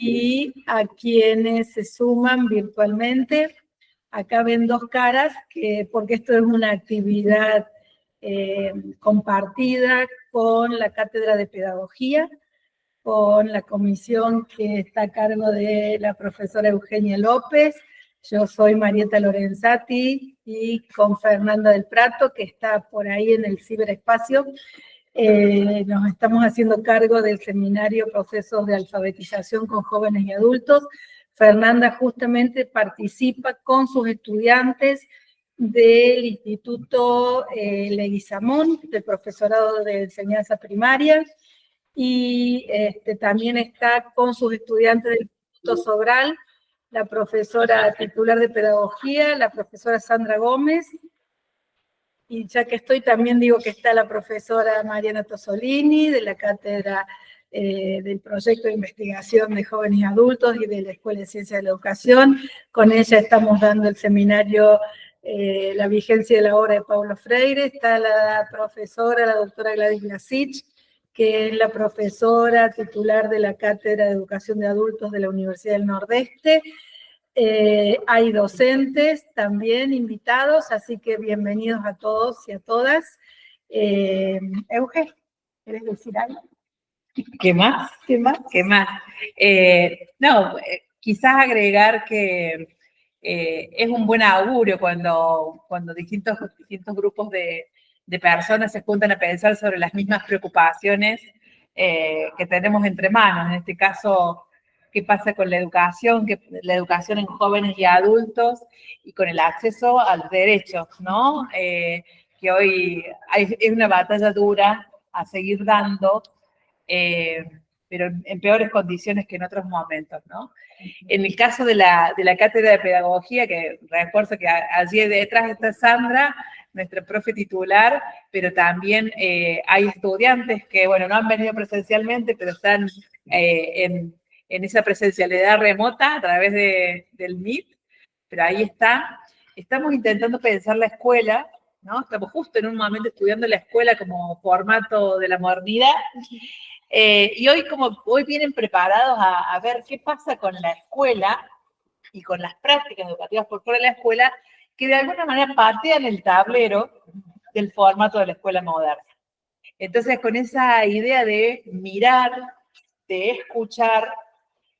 y a quienes se suman virtualmente. Acá ven dos caras, porque esto es una actividad compartida con la Cátedra de Pedagogía, con la comisión que está a cargo de la profesora Eugenia López. Yo soy Marieta Lorenzati, y con Fernanda del Prato, que está por ahí en el ciberespacio. Nos estamos haciendo cargo del seminario Procesos de Alfabetización con Jóvenes y Adultos. Fernanda justamente participa con sus estudiantes del Instituto Leguizamón, del Profesorado de Enseñanza Primaria, y también está con sus estudiantes del Instituto Sobral, la profesora titular de Pedagogía, la profesora Sandra Gómez, y ya que estoy también digo que está la profesora Mariana Tosolini, de la Cátedra del Proyecto de Investigación de Jóvenes y Adultos y de la Escuela de Ciencias de la Educación. Con ella estamos dando el seminario La Vigencia de la Obra de Paulo Freire. Está la profesora, la doctora Gladys Lasich, que es la profesora titular de la Cátedra de Educación de Adultos de la Universidad del Nordeste. Hay docentes también invitados, así que bienvenidos a todos y a todas. Euge, ¿querés decir algo? ¿Qué más? ¿Qué más? ¿Qué más? Quizás agregar que es un buen augurio cuando distintos grupos de personas se juntan a pensar sobre las mismas preocupaciones que tenemos entre manos. En este caso, qué pasa con la educación en jóvenes y adultos y con el acceso a los derechos, ¿no? Que hoy es una batalla dura a seguir dando, pero en peores condiciones que en otros momentos, ¿no? En el caso de la Cátedra de Pedagogía, que refuerzo que allí detrás está Sandra, nuestra profe titular, pero también hay estudiantes que, bueno, no han venido presencialmente, pero están en esa presencialidad remota a través del Meet, pero ahí está. Estamos intentando pensar la escuela, ¿no? Estamos justo en un momento estudiando la escuela como formato de la modernidad, y hoy vienen preparados a ver qué pasa con la escuela y con las prácticas educativas por fuera de la escuela, que de alguna manera patean el tablero del formato de la escuela moderna. Entonces, con esa idea de mirar, de escuchar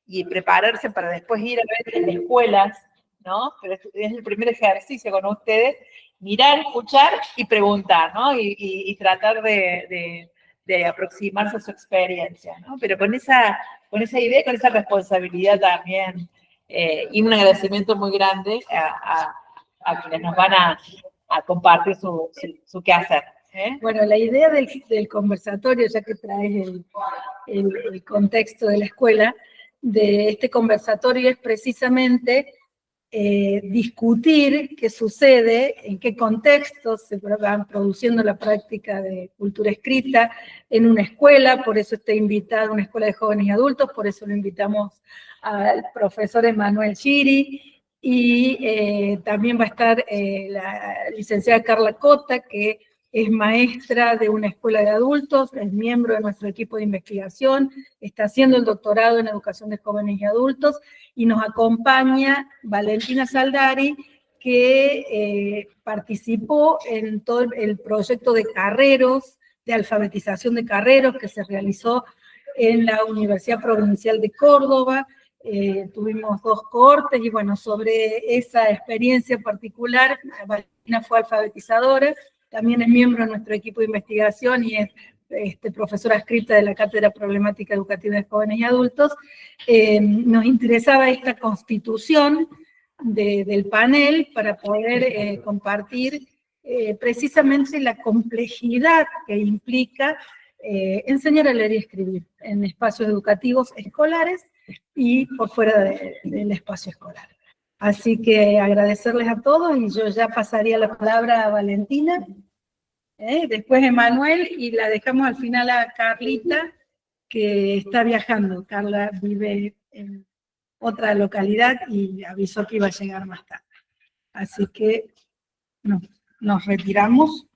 y prepararse para después ir a ver en escuelas, ¿no? Pero es el primer ejercicio con ustedes, mirar, escuchar y preguntar, ¿no? Y tratar de aproximarse a su experiencia, ¿no? Pero con esa idea y con esa responsabilidad también, y un agradecimiento muy grande a quienes nos van a compartir su quehacer. Bueno, la idea del conversatorio, ya que traes el contexto de la escuela, de este conversatorio es precisamente discutir qué sucede, en qué contextos se van produciendo la práctica de cultura escrita en una escuela. Por eso está invitada una escuela de jóvenes y adultos, por eso lo invitamos al profesor Emanuel Giri, y también va a estar la licenciada Carla Cota, que es maestra de una escuela de adultos, es miembro de nuestro equipo de investigación, está haciendo el doctorado en educación de jóvenes y adultos, y nos acompaña Valentina Saldari, que participó en todo el proyecto de carreros, de alfabetización de carreros que se realizó en la Universidad Provincial de Córdoba. Tuvimos 2 cohortes, y bueno, sobre esa experiencia particular, Valentina fue alfabetizadora, también es miembro de nuestro equipo de investigación y es profesora adscrita de la Cátedra Problemática Educativa de Jóvenes y Adultos. Nos interesaba esta constitución del panel para poder compartir precisamente la complejidad que implica enseñar a leer y escribir en espacios educativos escolares y por fuera del espacio escolar. Así que agradecerles a todos, y yo ya pasaría la palabra a Valentina, después Emanuel, y la dejamos al final a Carlita, que está viajando. Carla vive en otra localidad y avisó que iba a llegar más tarde. Así que nos retiramos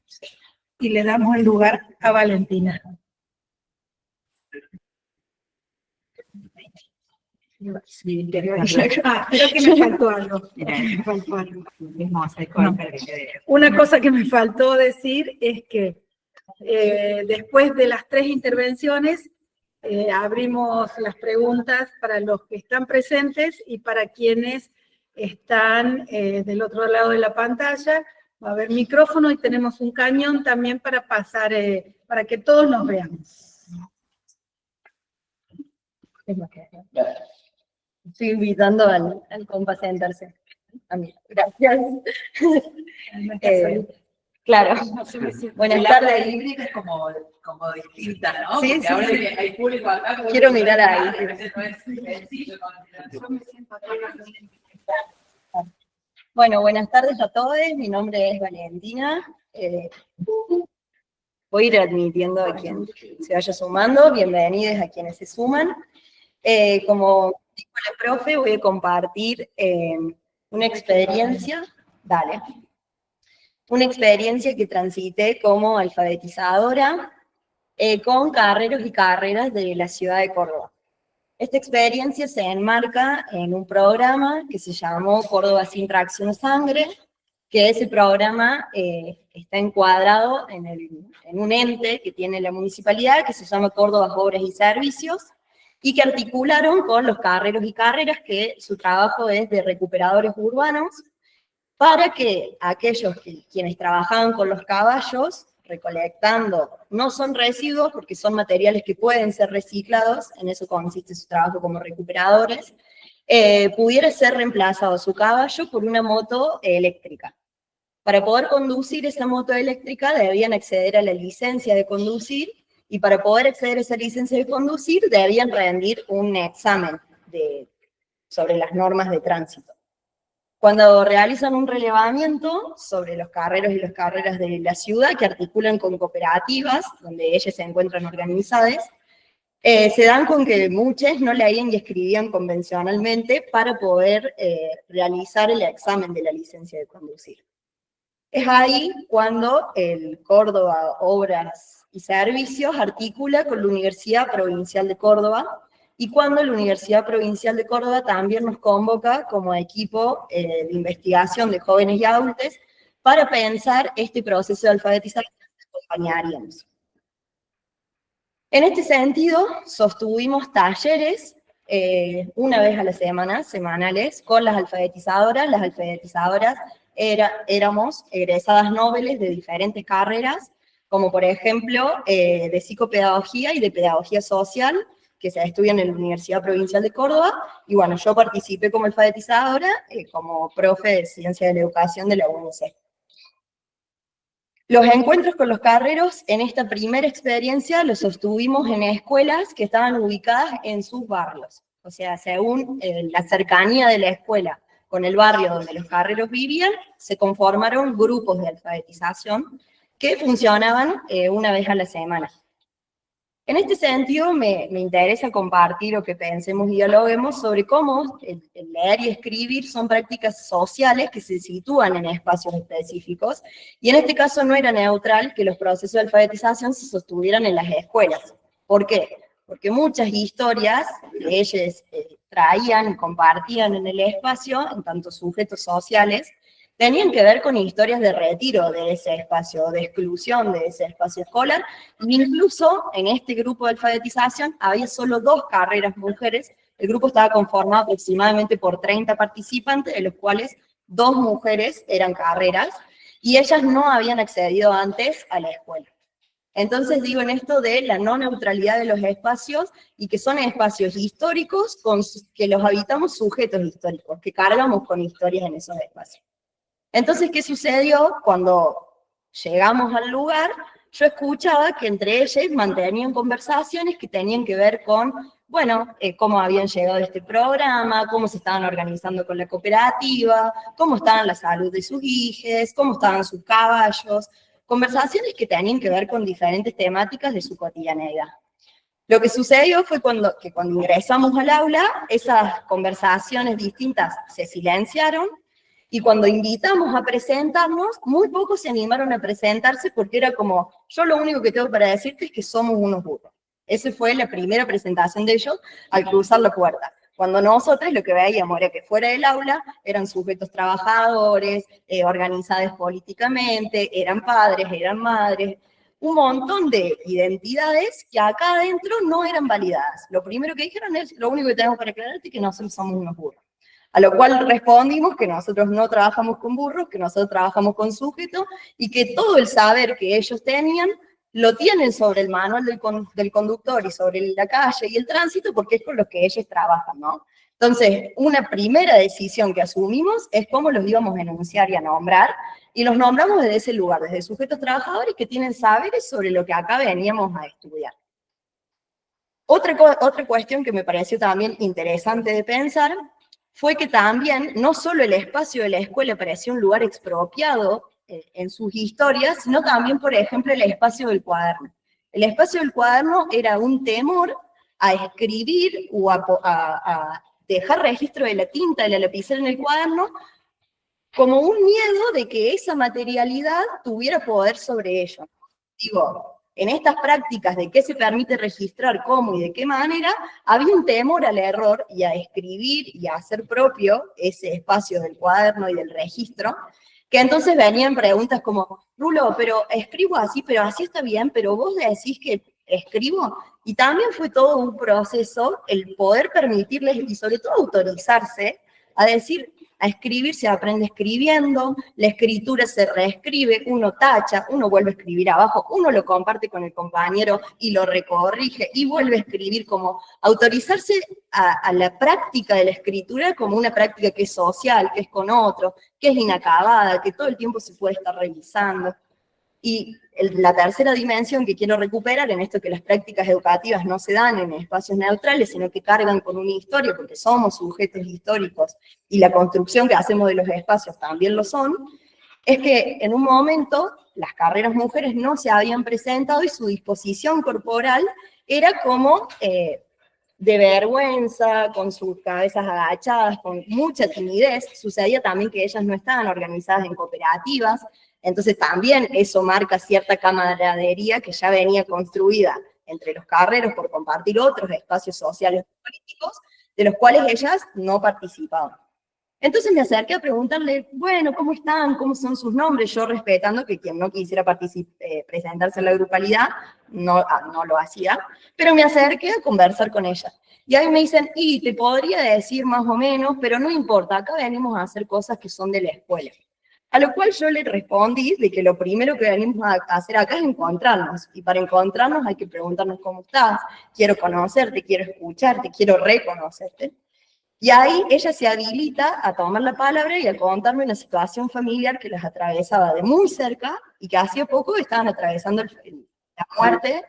y le damos el lugar a Valentina. Sí, creo que me faltó algo. Me faltó algo. Una cosa que me faltó decir es que después de las 3 intervenciones, abrimos las preguntas para los que están presentes y para quienes están del otro lado de la pantalla. Va a haber micrófono y tenemos un cañón también para pasar, para que todos nos veamos. Estoy invitando al compa a sentarse. A mí, gracias. Claro. Buenas tardes. Híbrida es como distinta, ¿no? Sí, porque sí, ahora sí. que hay público acá. Quiero mirar ahí. A veces no es sencillo. Yo me siento acá. Bueno, buenas tardes a todos. Mi nombre es Valentina. Voy a ir admitiendo a quien se vaya sumando. Bienvenidos a quienes se suman. Como dijo la profe, voy a compartir una experiencia. Dale. Una experiencia que transité como alfabetizadora con carreros y carreras de la ciudad de Córdoba. Esta experiencia se enmarca en un programa que se llamó Córdoba sin tracción sangre, que ese programa está encuadrado en un ente que tiene la municipalidad, que se llama Córdoba Obras y Servicios, y que articularon con los carreros y carreras, que su trabajo es de recuperadores urbanos, para que aquellos quienes trabajaban con los caballos, recolectando, no son residuos porque son materiales que pueden ser reciclados, en eso consiste su trabajo como recuperadores, pudiera ser reemplazado su caballo por una moto eléctrica. Para poder conducir esa moto eléctrica debían acceder a la licencia de conducir, y para poder acceder a esa licencia de conducir debían rendir un examen sobre las normas de tránsito. Cuando realizan un relevamiento sobre los carreros y las carreras de la ciudad, que articulan con cooperativas, donde ellas se encuentran organizadas, se dan con que muchos no leían y escribían convencionalmente para poder realizar el examen de la licencia de conducir. Es ahí cuando el Córdoba Obras y Servicios articula con la Universidad Provincial de Córdoba, y cuando la Universidad Provincial de Córdoba también nos convoca como equipo de investigación de jóvenes y adultos para pensar este proceso de alfabetización que acompañaríamos. En este sentido, sostuvimos talleres una vez a la semana, semanales, con las alfabetizadoras. Las alfabetizadoras éramos egresadas nobles de diferentes carreras, como por ejemplo de psicopedagogía y de pedagogía social, que se estudian en la Universidad Provincial de Córdoba, y bueno, yo participé como alfabetizadora, como profe de Ciencia de la Educación de la UNICEF. Los encuentros con los carreros en esta primera experiencia los sostuvimos en escuelas que estaban ubicadas en sus barrios, o sea, según la cercanía de la escuela con el barrio donde los carreros vivían, se conformaron grupos de alfabetización que funcionaban una vez a la semana. En este sentido, me interesa compartir o que pensemos y dialoguemos sobre cómo el leer y escribir son prácticas sociales que se sitúan en espacios específicos, y en este caso no era neutral que los procesos de alfabetización se sostuvieran en las escuelas. ¿Por qué? Porque muchas historias que ellos traían y compartían en el espacio, en tanto sujetos sociales, tenían que ver con historias de retiro de ese espacio, de exclusión de ese espacio escolar, e incluso en este grupo de alfabetización había solo 2 carreras mujeres. El grupo estaba conformado aproximadamente por 30 participantes, de los cuales 2 mujeres eran carreras, y ellas no habían accedido antes a la escuela. Entonces digo en esto de la no neutralidad de los espacios, y que son espacios históricos que los habitamos sujetos históricos, que cargamos con historias en esos espacios. Entonces, ¿qué sucedió? Cuando llegamos al lugar, yo escuchaba que entre ellos mantenían conversaciones que tenían que ver con, bueno, cómo habían llegado a este programa, cómo se estaban organizando con la cooperativa, cómo estaban la salud de sus hijos, cómo estaban sus caballos, conversaciones que tenían que ver con diferentes temáticas de su cotidianeidad. Lo que sucedió fue que cuando ingresamos al aula, esas conversaciones distintas se silenciaron, y cuando invitamos a presentarnos, muy pocos se animaron a presentarse porque era como, yo lo único que tengo para decirte es que somos unos burros. Esa fue la primera presentación de ellos al cruzar la puerta. Cuando nosotros lo que veíamos era que fuera del aula eran sujetos trabajadores, organizados políticamente, eran padres, eran madres, un montón de identidades que acá adentro no eran validadas. Lo primero que dijeron es, lo único que tenemos para aclararte es que nosotros somos unos burros. A lo cual respondimos que nosotros no trabajamos con burros, que nosotros trabajamos con sujetos, y que todo el saber que ellos tenían lo tienen sobre el manual del conductor y sobre la calle y el tránsito, porque es con lo que ellos trabajan, ¿no? Entonces, una primera decisión que asumimos es cómo los íbamos a enunciar y a nombrar, y los nombramos desde ese lugar, desde sujetos trabajadores que tienen saberes sobre lo que acá veníamos a estudiar. Otra cuestión que me pareció también interesante de pensar fue que también no solo el espacio de la escuela parecía un lugar expropiado en sus historias, sino también, por ejemplo, el espacio del cuaderno. El espacio del cuaderno era un temor a escribir o a dejar registro de la tinta, de la lapicera en el cuaderno, como un miedo de que esa materialidad tuviera poder sobre ello. Digo, en estas prácticas de qué se permite registrar, cómo y de qué manera, había un temor al error y a escribir y a hacer propio ese espacio del cuaderno y del registro, que entonces venían preguntas como, Rulo, pero escribo así, pero así está bien, pero vos decís que escribo. Y también fue todo un proceso el poder permitirles y sobre todo autorizarse a decir, a escribir se aprende escribiendo, la escritura se reescribe, uno tacha, uno vuelve a escribir abajo, uno lo comparte con el compañero y lo recorrige y vuelve a escribir, como autorizarse a la práctica de la escritura como una práctica que es social, que es con otro, que es inacabada, que todo el tiempo se puede estar revisando. Y la tercera dimensión que quiero recuperar en esto, que las prácticas educativas no se dan en espacios neutrales, sino que cargan con una historia, porque somos sujetos históricos y la construcción que hacemos de los espacios también lo son, es que en un momento las carreras mujeres no se habían presentado y su disposición corporal era como de vergüenza, con sus cabezas agachadas, con mucha timidez. Sucedía también que ellas no estaban organizadas en cooperativas, entonces también eso marca cierta camaradería que ya venía construida entre los carreros por compartir otros espacios sociales y políticos, de los cuales ellas no participaban. Entonces me acerqué a preguntarle, bueno, ¿cómo están? ¿Cómo son sus nombres? Yo respetando que quien no quisiera presentarse en la grupalidad no lo hacía, pero me acerqué a conversar con ella. Y ahí me dicen, y te podría decir más o menos, pero no importa, acá venimos a hacer cosas que son de la escuela. A lo cual yo le respondí de que lo primero que venimos a hacer acá es encontrarnos, y para encontrarnos hay que preguntarnos cómo estás, quiero conocerte, quiero escucharte, quiero reconocerte. Y ahí ella se habilita a tomar la palabra y a contarme una situación familiar que las atravesaba de muy cerca y que hacía poco estaban atravesando la muerte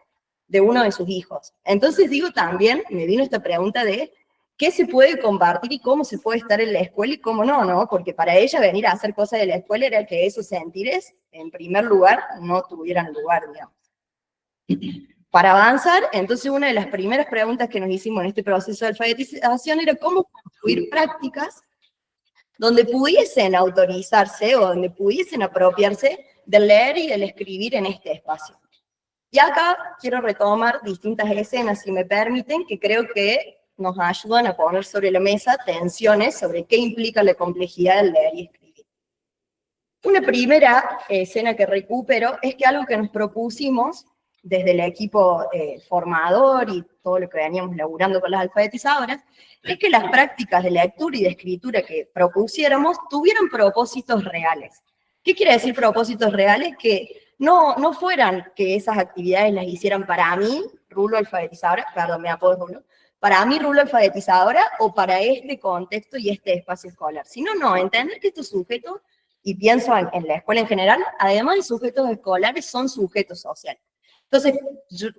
de uno de sus hijos. Entonces digo también, me vino esta pregunta de qué se puede compartir y cómo se puede estar en la escuela y cómo no, ¿no? Porque para ella venir a hacer cosas de la escuela era que esos sentires, en primer lugar, no tuvieran lugar, digamos. Para avanzar, entonces una de las primeras preguntas que nos hicimos en este proceso de alfabetización era cómo construir prácticas donde pudiesen autorizarse o donde pudiesen apropiarse del leer y del escribir en este espacio. Y acá quiero retomar distintas escenas, si me permiten, que creo que nos ayudan a poner sobre la mesa tensiones sobre qué implica la complejidad del leer y escribir. Una primera escena que recupero es que algo que nos propusimos desde el equipo formador y todo lo que veníamos laburando con las alfabetizadoras, es que las prácticas de lectura y de escritura que propusiéramos tuvieran propósitos reales. ¿Qué quiere decir propósitos reales? Que no fueran que esas actividades las hicieran para mí, Rulo alfabetizadora, perdón, me apodo Rulo, para mí, Rulo alfabetizadora, o para este contexto y este espacio escolar, sino entender que estos sujetos, y pienso en la escuela en general, además de sujetos escolares, son sujetos sociales. Entonces,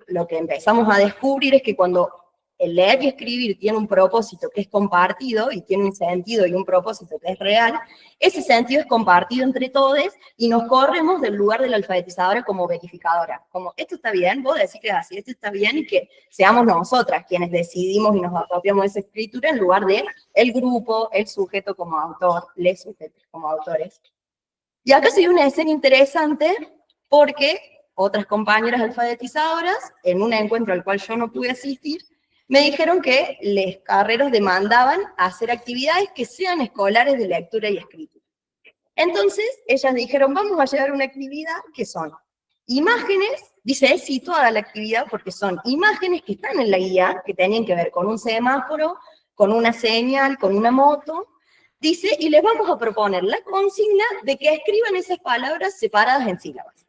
lo que empezamos a descubrir es que cuando el leer y escribir tiene un propósito que es compartido, y tiene un sentido y un propósito que es real, ese sentido es compartido entre todos, y nos corremos del lugar de la alfabetizadora como verificadora. Como, esto está bien, vos decís que es así, esto está bien, y que seamos nosotras quienes decidimos y nos apropiamos de esa escritura, en lugar de el grupo, el sujeto como autor, les sujetos como autores. Y acá se dio una escena interesante, porque otras compañeras alfabetizadoras, en un encuentro al cual yo no pude asistir, me dijeron que los carreros demandaban hacer actividades que sean escolares de lectura y escritura. Entonces, ellas dijeron, vamos a llevar una actividad que son imágenes, dice, es situada la actividad porque son imágenes que están en la guía, que tenían que ver con un semáforo, con una señal, con una moto, dice, y les vamos a proponer la consigna de que escriban esas palabras separadas en sílabas.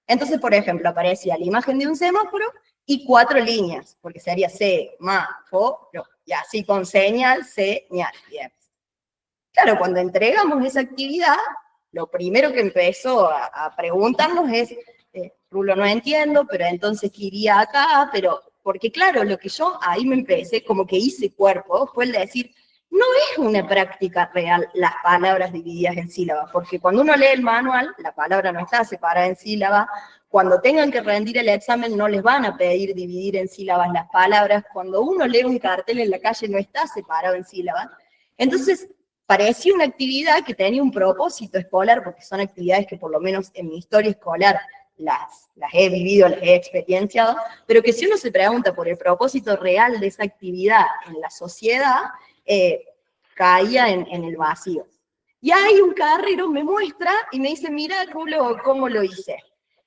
Entonces, por ejemplo, aparecía la imagen de un semáforo y 4 líneas, porque sería semáforo, y así con señal, señal. Bien. Claro, cuando entregamos esa actividad, lo primero que empezó a preguntarnos es, Rulo, no entiendo, pero entonces ¿qué iría acá? Pero, porque claro, lo que yo ahí me empecé, como que hice cuerpo, fue el de decir, no es una práctica real las palabras divididas en sílabas, porque cuando uno lee el manual, la palabra no está separada en sílabas, cuando tengan que rendir el examen no les van a pedir dividir en sílabas las palabras, cuando uno lee un cartel en la calle no está separado en sílabas. Entonces, parecía una actividad que tenía un propósito escolar, porque son actividades que por lo menos en mi historia escolar las he vivido, las he experienciado, pero que si uno se pregunta por el propósito real de esa actividad en la sociedad, caía en el vacío. Y ahí un carrero me muestra y me dice, mira, Rulo, cómo lo hice.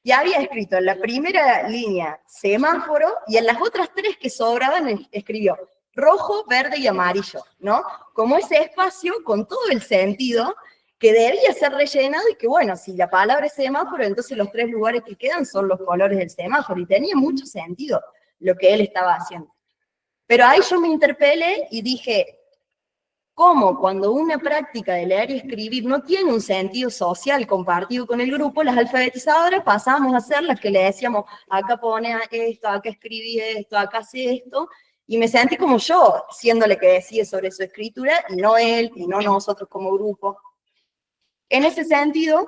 Y había escrito en la primera línea semáforo y en las otras 3 que sobraban escribió rojo, verde y amarillo, ¿no? Como ese espacio con todo el sentido que debía ser rellenado y que, bueno, si la palabra es semáforo, entonces los 3 lugares que quedan son los colores del semáforo, y tenía mucho sentido lo que él estaba haciendo. Pero ahí yo me interpelé y dije, ¿cómo cuando una práctica de leer y escribir no tiene un sentido social compartido con el grupo, las alfabetizadoras pasábamos a ser las que le decíamos, acá pone esto, acá escribí esto, acá hace esto, y me sentí como yo, siéndole que decía sobre su escritura, y no él, y no nosotros como grupo. En ese sentido,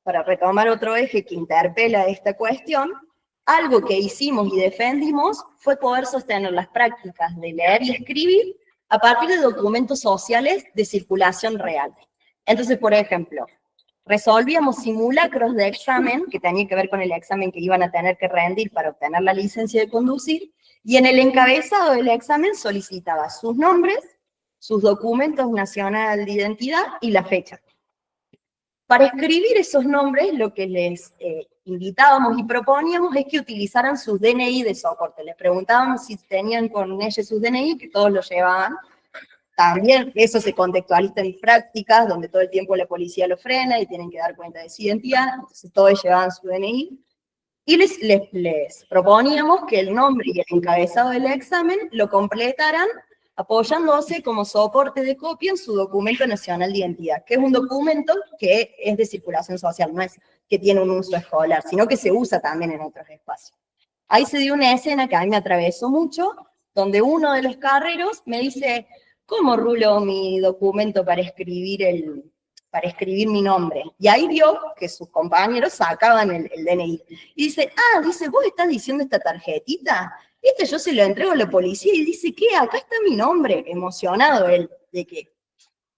para retomar otro eje que interpela esta cuestión, algo que hicimos y defendimos fue poder sostener las prácticas de leer y escribir a partir de documentos sociales de circulación real. Entonces, por ejemplo, resolvíamos simulacros de examen, que tenían que ver con el examen que iban a tener que rendir para obtener la licencia de conducir, y en el encabezado del examen solicitaba sus nombres, sus documentos nacional de identidad y la fecha. Para escribir esos nombres, lo que les invitábamos y proponíamos es que utilizaran sus DNI de soporte. Les preguntábamos si tenían con ellos sus DNI, que todos lo llevaban. También eso se contextualiza en prácticas, donde todo el tiempo la policía lo frena y tienen que dar cuenta de su identidad, entonces todos llevaban su DNI. Y les proponíamos que el nombre y el encabezado del examen lo completaran apoyándose como soporte de copia en su documento nacional de identidad, que es un documento que es de circulación social, no es que tiene un uso escolar, sino que se usa también en otros espacios. Ahí se dio una escena que a mí me atravesó mucho, donde uno de los carreros me dice, ¿cómo rulo mi documento para escribir mi nombre? Y ahí vio que sus compañeros sacaban el DNI. Y dice, ¿vos estás diciendo esta tarjetita? Yo se lo entrego a la policía y dice, ¿qué? Acá está mi nombre. Emocionado él, de que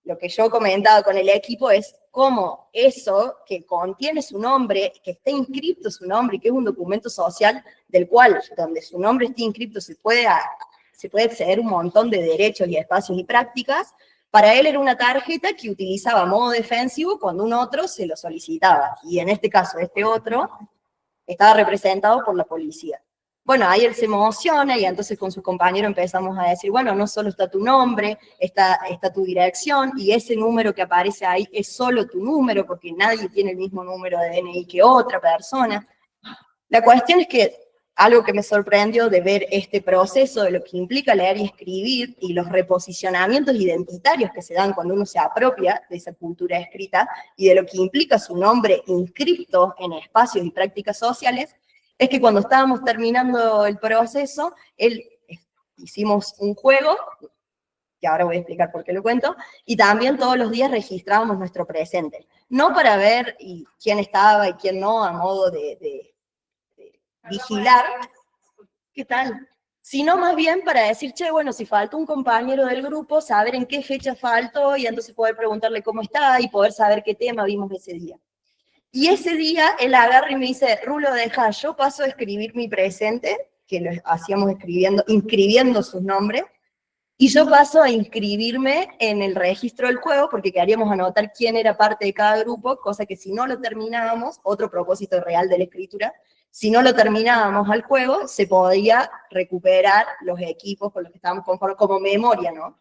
lo que yo comentaba con el equipo es cómo eso que contiene su nombre, que está inscripto su nombre, que es un documento social del cual, donde su nombre esté inscripto, se puede acceder a un montón de derechos y espacios y prácticas. Para él era una tarjeta que utilizaba a modo defensivo cuando un otro se lo solicitaba. Y en este caso, este otro estaba representado por la policía. Bueno, ahí él se emociona y entonces con su compañero empezamos a decir, bueno, no solo está tu nombre, está tu dirección, y ese número que aparece ahí es solo tu número, porque nadie tiene el mismo número de DNI que otra persona. La cuestión es que algo que me sorprendió de ver este proceso de lo que implica leer y escribir y los reposicionamientos identitarios que se dan cuando uno se apropia de esa cultura escrita y de lo que implica su nombre inscripto en espacios y prácticas sociales, es que cuando estábamos terminando el proceso, hicimos un juego, que ahora voy a explicar por qué lo cuento, y también todos los días registrábamos nuestro presente. No para ver quién estaba y quién no, a modo de vigilar, ¿qué tal? Sino más bien para decir, che, bueno, si falta un compañero del grupo, saber en qué fecha faltó y entonces poder preguntarle cómo está y poder saber qué tema vimos ese día. Y ese día él agarra y me dice, Rulo, deja, yo paso a escribir mi presente que lo hacíamos inscribiendo sus nombres, y yo paso a inscribirme en el registro del juego, porque queríamos anotar quién era parte de cada grupo, cosa que si no lo terminábamos, otro propósito real de la escritura, si no lo terminábamos al juego, se podía recuperar los equipos con los que estábamos conformes, como memoria, ¿no?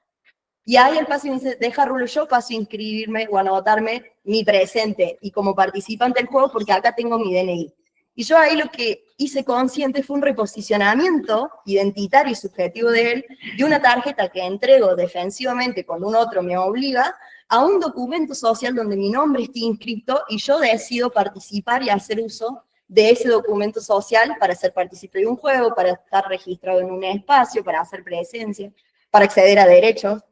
Y ahí el paso dice, deja rulo, yo paso a inscribirme o anotarme mi presente y como participante del juego, porque acá tengo mi DNI. Y yo ahí lo que hice consciente fue un reposicionamiento identitario y subjetivo de él, de una tarjeta que entrego defensivamente cuando un otro me obliga, a un documento social donde mi nombre esté inscrito y yo decido participar y hacer uso de ese documento social para ser partícipe de un juego, para estar registrado en un espacio, para hacer presencia, para acceder a derechos,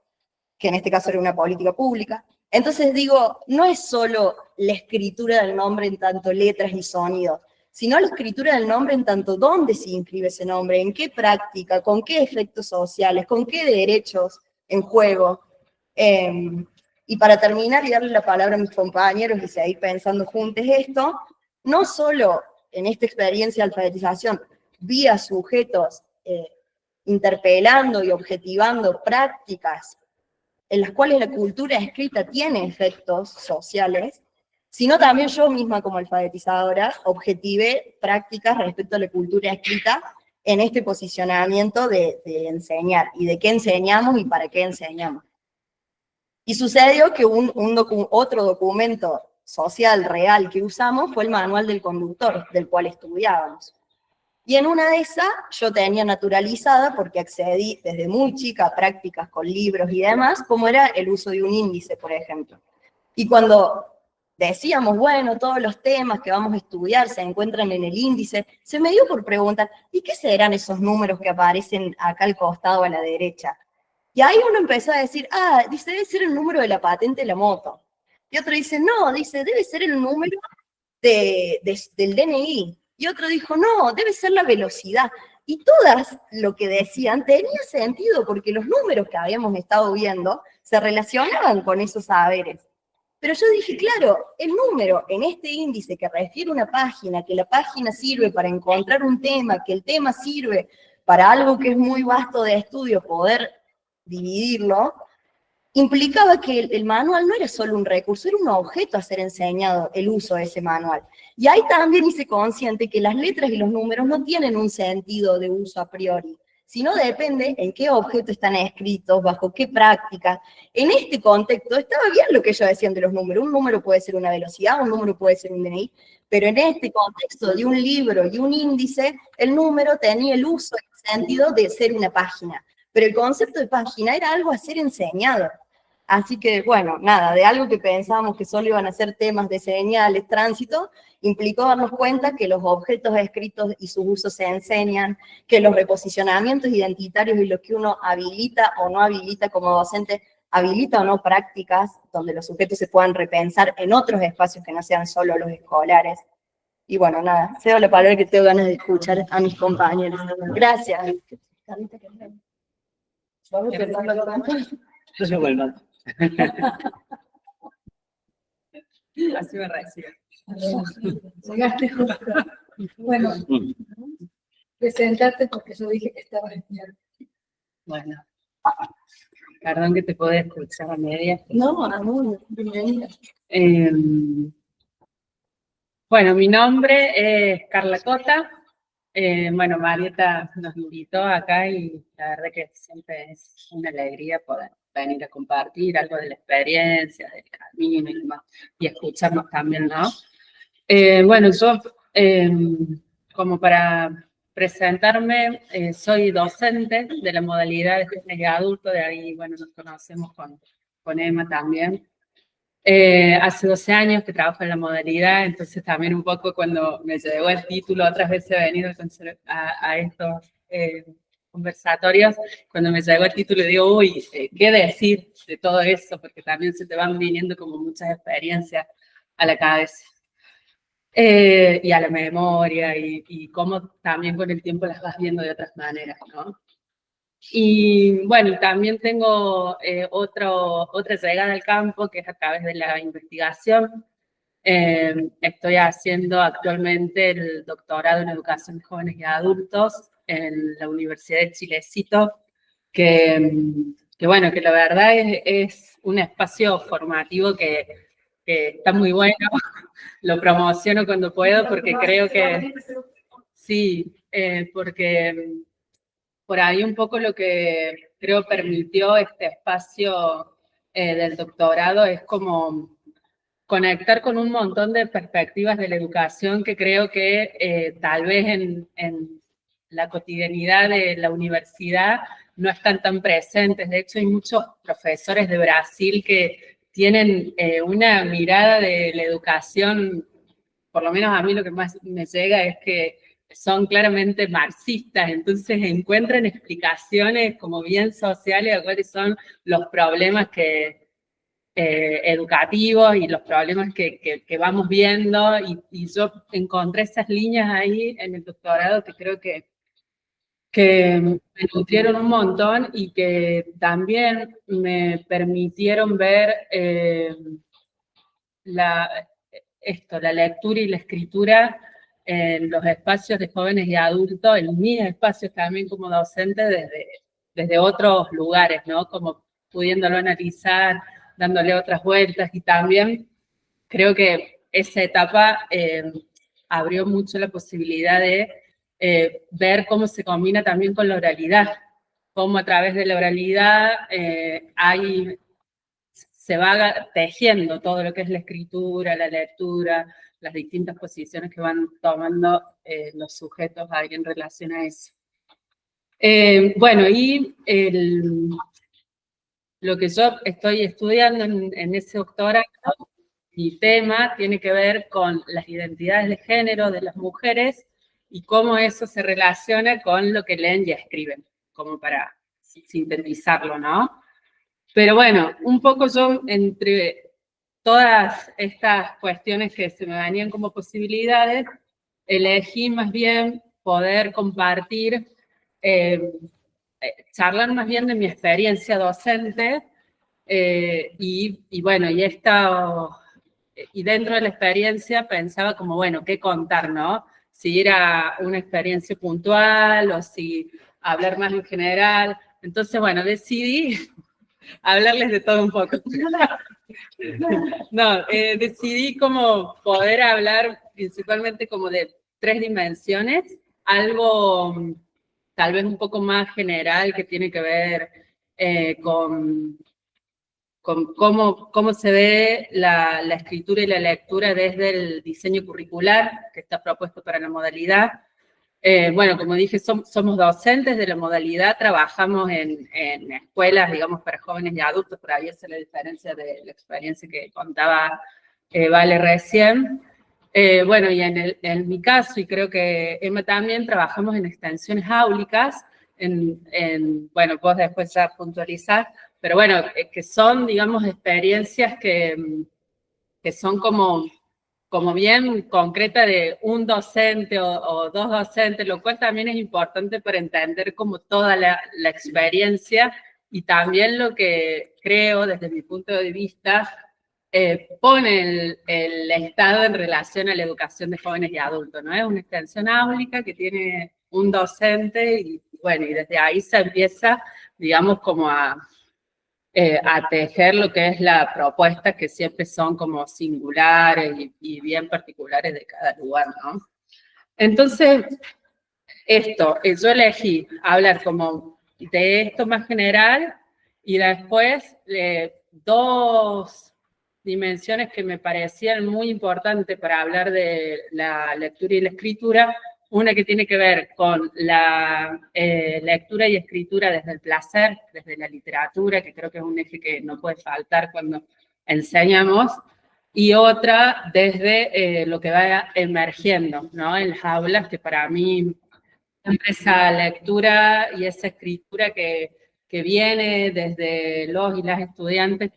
que en este caso era una política pública. Entonces digo, no es solo la escritura del nombre en tanto letras y sonidos, sino la escritura del nombre en tanto dónde se inscribe ese nombre, en qué práctica, con qué efectos sociales, con qué derechos en juego. Y para terminar y darle la palabra a mis compañeros y seguir pensando juntos esto, no solo en esta experiencia de alfabetización vi a sujetos interpelando y objetivando prácticas en las cuales la cultura escrita tiene efectos sociales, sino también yo misma como alfabetizadora objetivé prácticas respecto a la cultura escrita en este posicionamiento de enseñar, y de qué enseñamos y para qué enseñamos. Y sucedió que otro documento social real que usamos fue el manual del conductor, del cual estudiábamos. Y en una de esas yo tenía naturalizada, porque accedí desde muy chica a prácticas con libros y demás, como era el uso de un índice, por ejemplo. Y cuando decíamos, bueno, todos los temas que vamos a estudiar se encuentran en el índice, se me dio por preguntar, ¿y qué serán esos números que aparecen acá al costado a la derecha? Y ahí uno empezó a decir, dice, debe ser el número de la patente de la moto. Y otro dice, no, dice, debe ser el número del DNI. Y otro dijo, no, debe ser la velocidad. Y todas lo que decían tenía sentido, porque los números que habíamos estado viendo se relacionaban con esos saberes. Pero yo dije, claro, el número en este índice que refiere a una página, que la página sirve para encontrar un tema, que el tema sirve para algo que es muy vasto de estudio, poder dividirlo, implicaba que el manual no era solo un recurso, era un objeto a ser enseñado el uso de ese manual. Y ahí también hice consciente que las letras y los números no tienen un sentido de uso a priori, sino depende en qué objeto están escritos, bajo qué práctica. En este contexto estaba bien lo que yo decía de los números. Un número puede ser una velocidad, un número puede ser un DNI, pero en este contexto de un libro y un índice, el número tenía el uso y el sentido de ser una página. Pero el concepto de página era algo a ser enseñado. Así que, bueno, nada, de algo que pensábamos que solo iban a ser temas de señales, tránsito, implicó darnos cuenta que los objetos escritos y sus usos se enseñan, que los reposicionamientos identitarios y lo que uno habilita o no habilita como docente, habilita o no prácticas donde los sujetos se puedan repensar en otros espacios que no sean solo los escolares. Y bueno, nada, cedo la palabra que tengo ganas de escuchar a mis compañeros. Gracias. Vamos pensando tanto. Yo llevo el mate. Así me recibe. Llegaste justo. Bueno, presentarte porque yo dije que estaba estudiando. Bueno, perdón que te puedo escuchar a medias. No, amor, bienvenida. Bueno, mi nombre es Carla Cota. Bueno, Marieta nos invitó acá y la verdad que siempre es una alegría poder venir a compartir algo de la experiencia, del camino y demás, y escucharnos también, ¿no? Bueno, yo, como para presentarme, soy docente de la modalidad de jóvenes y adultos, de ahí, bueno, nos conocemos con Emma también. Hace 12 años que trabajo en la modalidad, entonces también un poco cuando me llegó el título, otras veces he venido a estos conversatorios, cuando me llegó el título digo, uy, ¿qué decir de todo eso? Porque también se te van viniendo como muchas experiencias a la cabeza. Y a la memoria, y cómo también con el tiempo las vas viendo de otras maneras, ¿no? Y bueno, también tengo otra llegada al campo, que es a través de la investigación. Estoy haciendo actualmente el doctorado en educación de jóvenes y adultos en la Universidad de Chilecito, que bueno, que la verdad es un espacio formativo que está muy bueno. Lo promociono cuando puedo porque creo que sí, porque por ahí un poco lo que creo permitió este espacio del doctorado es como conectar con un montón de perspectivas de la educación que creo que tal vez en la cotidianidad de la universidad no están tan presentes. De hecho, hay muchos profesores de Brasil que tienen una mirada de la educación, por lo menos a mí lo que más me llega es que son claramente marxistas, entonces encuentran explicaciones como bien sociales a cuáles son los problemas educativos y los problemas que vamos viendo, y yo encontré esas líneas ahí en el doctorado que creo que me nutrieron un montón y que también me permitieron ver la lectura y la escritura en los espacios de jóvenes y adultos, en mis espacios también como docente desde otros lugares, ¿no? Como pudiéndolo analizar, dándole otras vueltas, y también creo que esa etapa abrió mucho la posibilidad de ver cómo se combina también con la oralidad, cómo a través de la oralidad se va tejiendo todo lo que es la escritura, la lectura, las distintas posiciones que van tomando los sujetos ahí en relación a eso. Bueno, y lo que yo estoy estudiando en ese doctorado, mi tema tiene que ver con las identidades de género de las mujeres y cómo eso se relaciona con lo que leen y escriben, como para sintetizarlo, ¿no? Pero bueno, un poco yo, entre todas estas cuestiones que se me venían como posibilidades, elegí más bien poder compartir, charlar más bien de mi experiencia docente, y bueno, y dentro de la experiencia pensaba como, bueno, ¿qué contar, no? Si era una experiencia puntual o si hablar más en general. Entonces, bueno, decidí hablarles de todo un poco. No, decidí como poder hablar principalmente como de 3 dimensiones, algo tal vez un poco más general que tiene que ver con cómo se ve la escritura y la lectura desde el diseño curricular que está propuesto para la modalidad. Bueno, como dije, somos docentes de la modalidad, trabajamos en escuelas, digamos, para jóvenes y adultos, por ahí esa es la diferencia de la experiencia que contaba Vale recién. Bueno, y en mi caso, y creo que Emma también, trabajamos en extensiones áulicas, bueno, vos después ya puntualizar, pero bueno, que son, digamos, experiencias que son como bien concreta de un docente o 2 docentes, lo cual también es importante para entender como toda la experiencia, y también lo que creo desde mi punto de vista pone el Estado en relación a la educación de jóvenes y adultos, ¿no? Es una extensión áulica que tiene un docente y bueno, y desde ahí se empieza, digamos, como a tejer lo que es la propuesta, que siempre son como singulares y bien particulares de cada lugar, ¿no? Entonces, yo elegí hablar como de esto más general y después 2 dimensiones que me parecían muy importantes para hablar de la lectura y la escritura. Una que tiene que ver con la lectura y escritura desde el placer, desde la literatura, que creo que es un eje que no puede faltar cuando enseñamos, y otra desde lo que va emergiendo, ¿no? En las aulas, que para mí esa lectura y esa escritura que viene desde los y las estudiantes,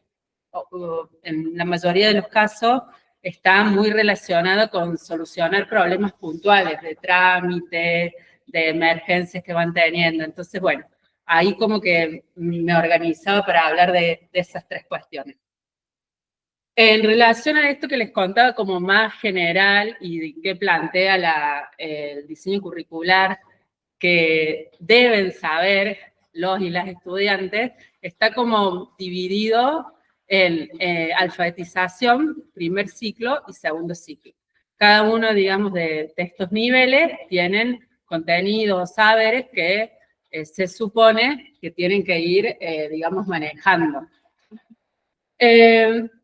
en la mayoría de los casos, está muy relacionada con solucionar problemas puntuales de trámite, de emergencias que van teniendo. Entonces, bueno, ahí como que me organizaba para hablar de esas 3 cuestiones. En relación a esto que les contaba como más general y que plantea el diseño curricular que deben saber los y las estudiantes, está como dividido en alfabetización, primer ciclo y segundo ciclo. Cada uno, digamos, de estos niveles tienen contenidos, saberes que se supone que tienen que ir, digamos, manejando.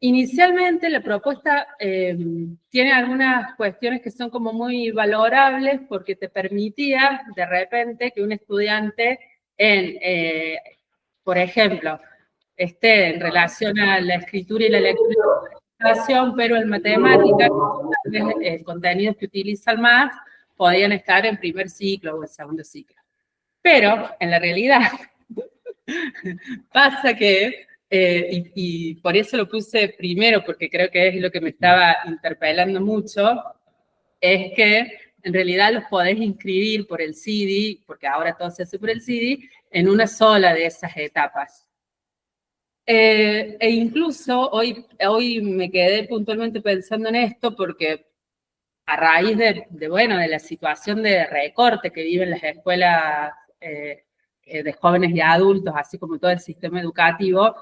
Inicialmente la propuesta tiene algunas cuestiones que son como muy valorables porque te permitía de repente que un estudiante por ejemplo, esté en relación a la escritura y la lectura, pero en matemáticas, contenidos que utilizan más, podían estar en primer ciclo o en segundo ciclo. Pero en la realidad pasa que, y por eso lo puse primero, porque creo que es lo que me estaba interpelando mucho, es que en realidad los podés inscribir por el CIDI, porque ahora todo se hace por el CIDI, en una sola de esas etapas. E incluso hoy me quedé puntualmente pensando en esto porque a raíz de la situación de recorte que viven las escuelas de jóvenes y adultos, así como todo el sistema educativo,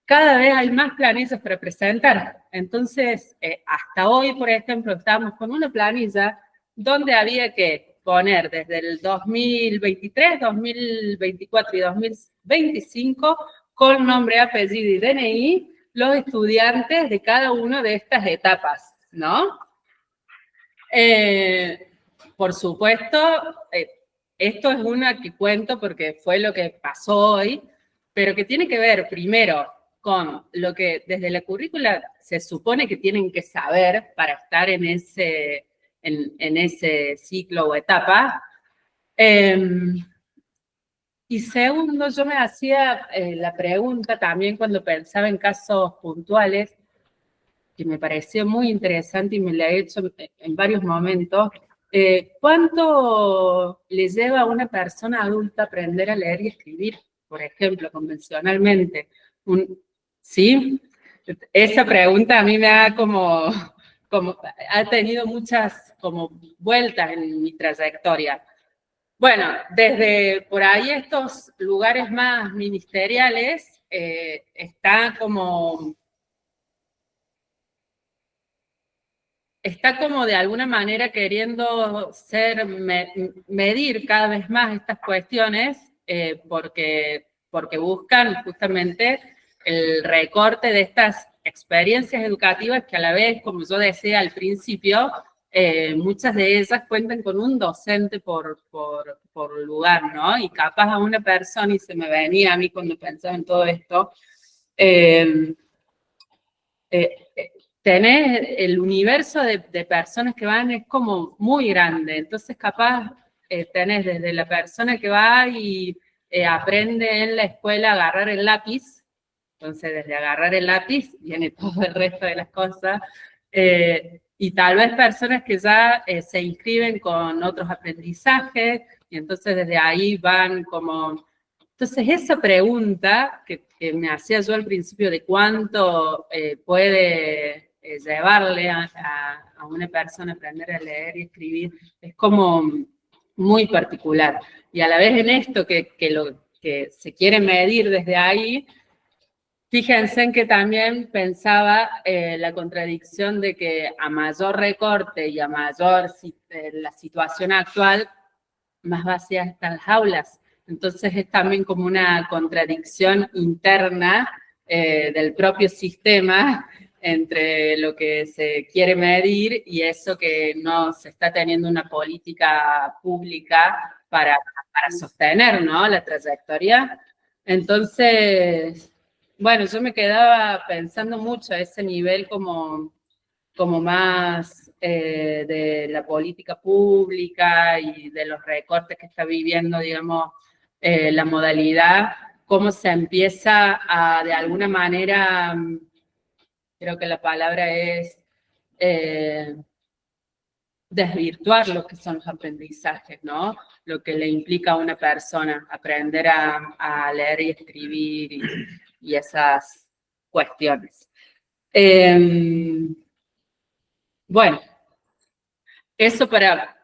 cada vez hay más planillas para presentar. Entonces, hasta hoy, por ejemplo, estábamos con una planilla donde había que poner desde el 2023, 2024 y 2025 con nombre, apellido y DNI los estudiantes de cada una de estas etapas, ¿no? Por supuesto, esto es una que cuento porque fue lo que pasó hoy, pero que tiene que ver primero con lo que desde la currícula se supone que tienen que saber para estar en ese ciclo o etapa. Y segundo, yo me hacía la pregunta también cuando pensaba en casos puntuales, que me pareció muy interesante y me la he hecho en varios momentos. ¿Cuánto le lleva a una persona adulta aprender a leer y escribir, por ejemplo, convencionalmente? ¿Sí? Esa pregunta a mí me ha ha tenido muchas como vueltas en mi trayectoria. Bueno, desde por ahí estos lugares más ministeriales está como de alguna manera queriendo medir cada vez más estas cuestiones porque buscan justamente el recorte de estas experiencias educativas que a la vez, como yo decía al principio, muchas de ellas cuentan con un docente por lugar, ¿no? Y capaz a una persona, y se me venía a mí cuando pensaba en todo esto, tenés el universo de personas que van, es como muy grande, entonces capaz tenés desde la persona que va y aprende en la escuela a agarrar el lápiz, entonces desde agarrar el lápiz viene todo el resto de las cosas, y tal vez personas que ya se inscriben con otros aprendizajes, y entonces desde ahí van como... Entonces esa pregunta que me hacía yo al principio de cuánto puede llevarle a una persona aprender a leer y escribir, es como muy particular. Y a la vez en esto que se quiere medir desde ahí, fíjense en que también pensaba la contradicción de que a mayor recorte y a mayor la situación actual, más vacías están las aulas. Entonces es también como una contradicción interna del propio sistema entre lo que se quiere medir y eso que no se está teniendo una política pública para sostener, ¿no?, la trayectoria. Entonces, bueno, yo me quedaba pensando mucho a ese nivel como más de la política pública y de los recortes que está viviendo, digamos, la modalidad, cómo se empieza a, de alguna manera, creo que la palabra es desvirtuar lo que son los aprendizajes, ¿no? Lo que le implica a una persona aprender a leer y escribir y esas cuestiones. Bueno, eso para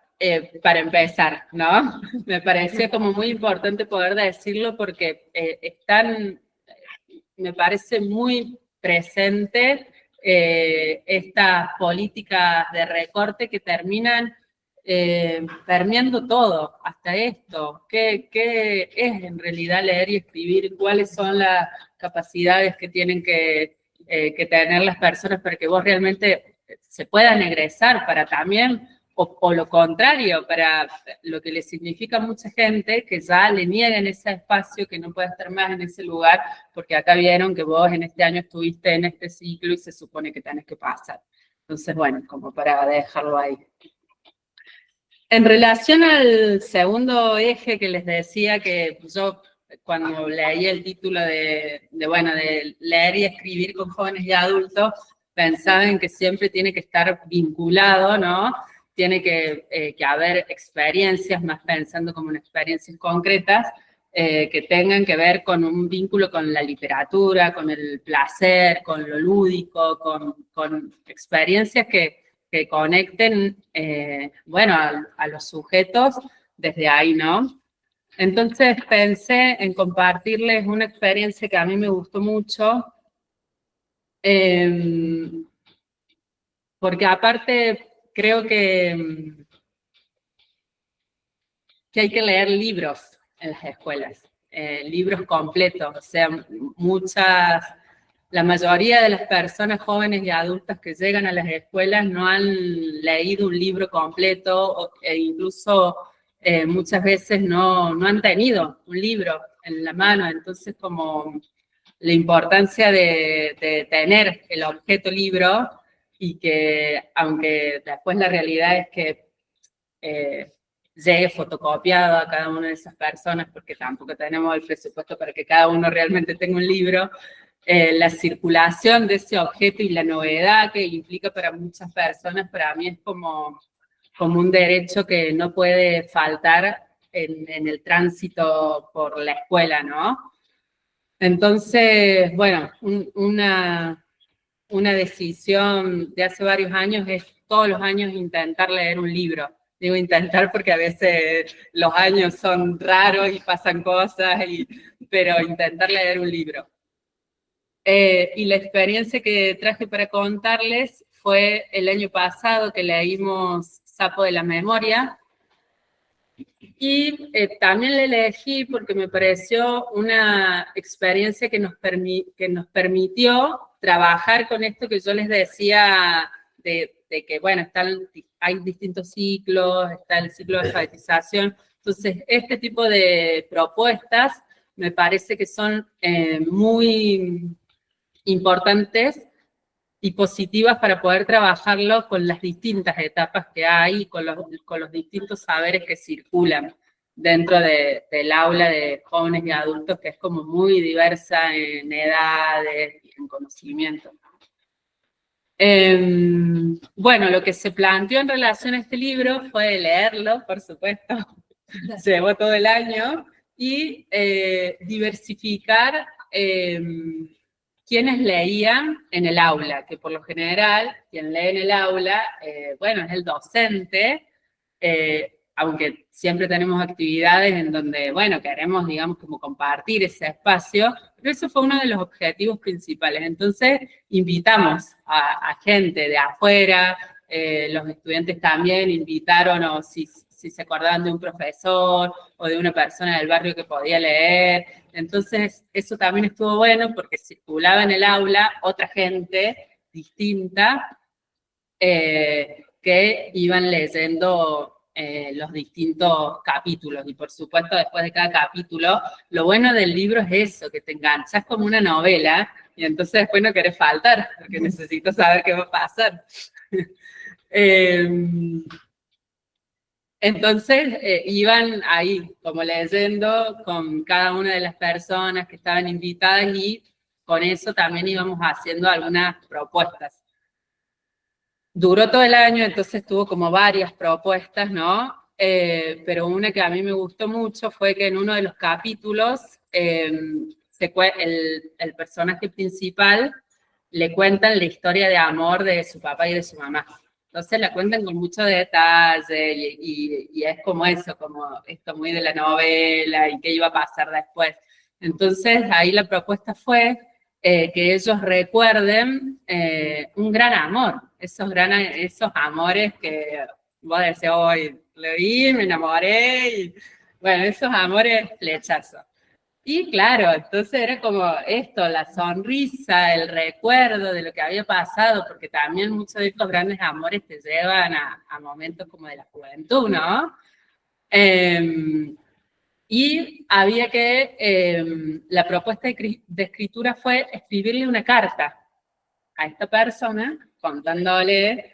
para empezar, ¿no? Me parecía como muy importante poder decirlo porque me parece muy presente estas políticas de recorte que terminan permeando todo, hasta esto. ¿Qué es en realidad leer y escribir? ¿Cuáles son las capacidades que tienen que tener las personas para que vos realmente se puedan egresar, para también, o lo contrario, para lo que le significa a mucha gente que ya le niegan ese espacio, que no puede estar más en ese lugar, porque acá vieron que vos en este año estuviste en este ciclo y se supone que tenés que pasar. Entonces, bueno, como para dejarlo ahí. En relación al segundo eje que les decía, que yo cuando leí el título de leer y escribir con jóvenes y adultos, pensaba en que siempre tiene que estar vinculado, ¿no? Tiene que haber experiencias, más pensando como en experiencias concretas, que tengan que ver con un vínculo con la literatura, con el placer, con lo lúdico, con experiencias que conecten, a los sujetos desde ahí, ¿no? Entonces pensé en compartirles una experiencia que a mí me gustó mucho, porque aparte creo que hay que leer libros en las escuelas, libros completos, o sea, la mayoría de las personas jóvenes y adultas que llegan a las escuelas no han leído un libro completo e incluso muchas veces no han tenido un libro en la mano. Entonces, como la importancia de tener el objeto libro y que, aunque después la realidad es que llegue fotocopiado a cada una de esas personas, porque tampoco tenemos el presupuesto para que cada uno realmente tenga un libro, la circulación de ese objeto y la novedad que implica para muchas personas, para mí es como un derecho que no puede faltar en el tránsito por la escuela, ¿no? Entonces, bueno, una decisión de hace varios años es todos los años intentar leer un libro. Digo intentar porque a veces los años son raros y pasan cosas, pero intentar leer un libro. Y la experiencia que traje para contarles fue el año pasado que leímos Sapo de la Memoria. Y también la elegí porque me pareció una experiencia que nos permitió trabajar con esto que yo les decía de que, bueno, hay distintos ciclos, está el ciclo de alfabetización. Entonces, este tipo de propuestas me parece que son muy importantes y positivas para poder trabajarlo con las distintas etapas que hay, con los distintos saberes que circulan dentro del aula de jóvenes y adultos, que es como muy diversa en edades y en conocimiento. Bueno, lo que se planteó en relación a este libro fue leerlo, por supuesto, llevó todo el año, y diversificar quienes leían en el aula, que por lo general, quien lee en el aula, es el docente, aunque siempre tenemos actividades en donde, queremos, digamos, como compartir ese espacio, pero eso fue uno de los objetivos principales. Entonces, invitamos a gente de afuera, los estudiantes también invitaron, o si se acordaban de un profesor o de una persona del barrio que podía leer. Entonces, eso también estuvo bueno porque circulaba en el aula otra gente distinta que iban leyendo los distintos capítulos. Y por supuesto, después de cada capítulo, lo bueno del libro es eso, que te enganchas como una novela y entonces después no querés faltar porque necesito saber qué va a pasar. Entonces, iban ahí, como leyendo con cada una de las personas que estaban invitadas y con eso también íbamos haciendo algunas propuestas. Duró todo el año, entonces tuvo como varias propuestas, ¿no? Pero una que a mí me gustó mucho fue que en uno de los capítulos el personaje principal le cuentan la historia de amor de su papá y de su mamá. Entonces la cuentan con mucho detalle y es como eso, como esto muy de la novela y qué iba a pasar después. Entonces ahí la propuesta fue que ellos recuerden un gran amor, esos amores que vos decís, hoy leí, me enamoré, y bueno, esos amores flechazos. Y claro, entonces era como esto, la sonrisa, el recuerdo de lo que había pasado, porque también muchos de estos grandes amores te llevan a momentos como de la juventud, ¿no? Y había la propuesta de escritura fue escribirle una carta a esta persona contándole,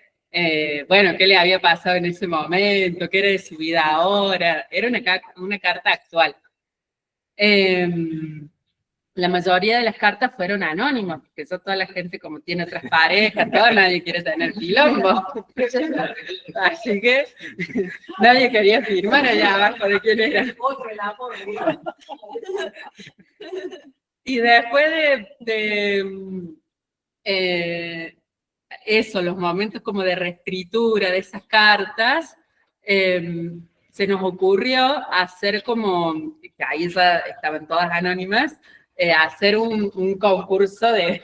bueno, qué le había pasado en ese momento, qué era de su vida ahora. Era una carta actual. La mayoría de las cartas fueron anónimas, porque eso toda la gente como tiene otras parejas, todo, nadie quiere tener quilombo. Así que nadie quería firmar allá abajo de quién era. Y después eso, los momentos como de reescritura de esas cartas, se nos ocurrió hacer como, que ahí ya estaban todas anónimas, hacer un concurso de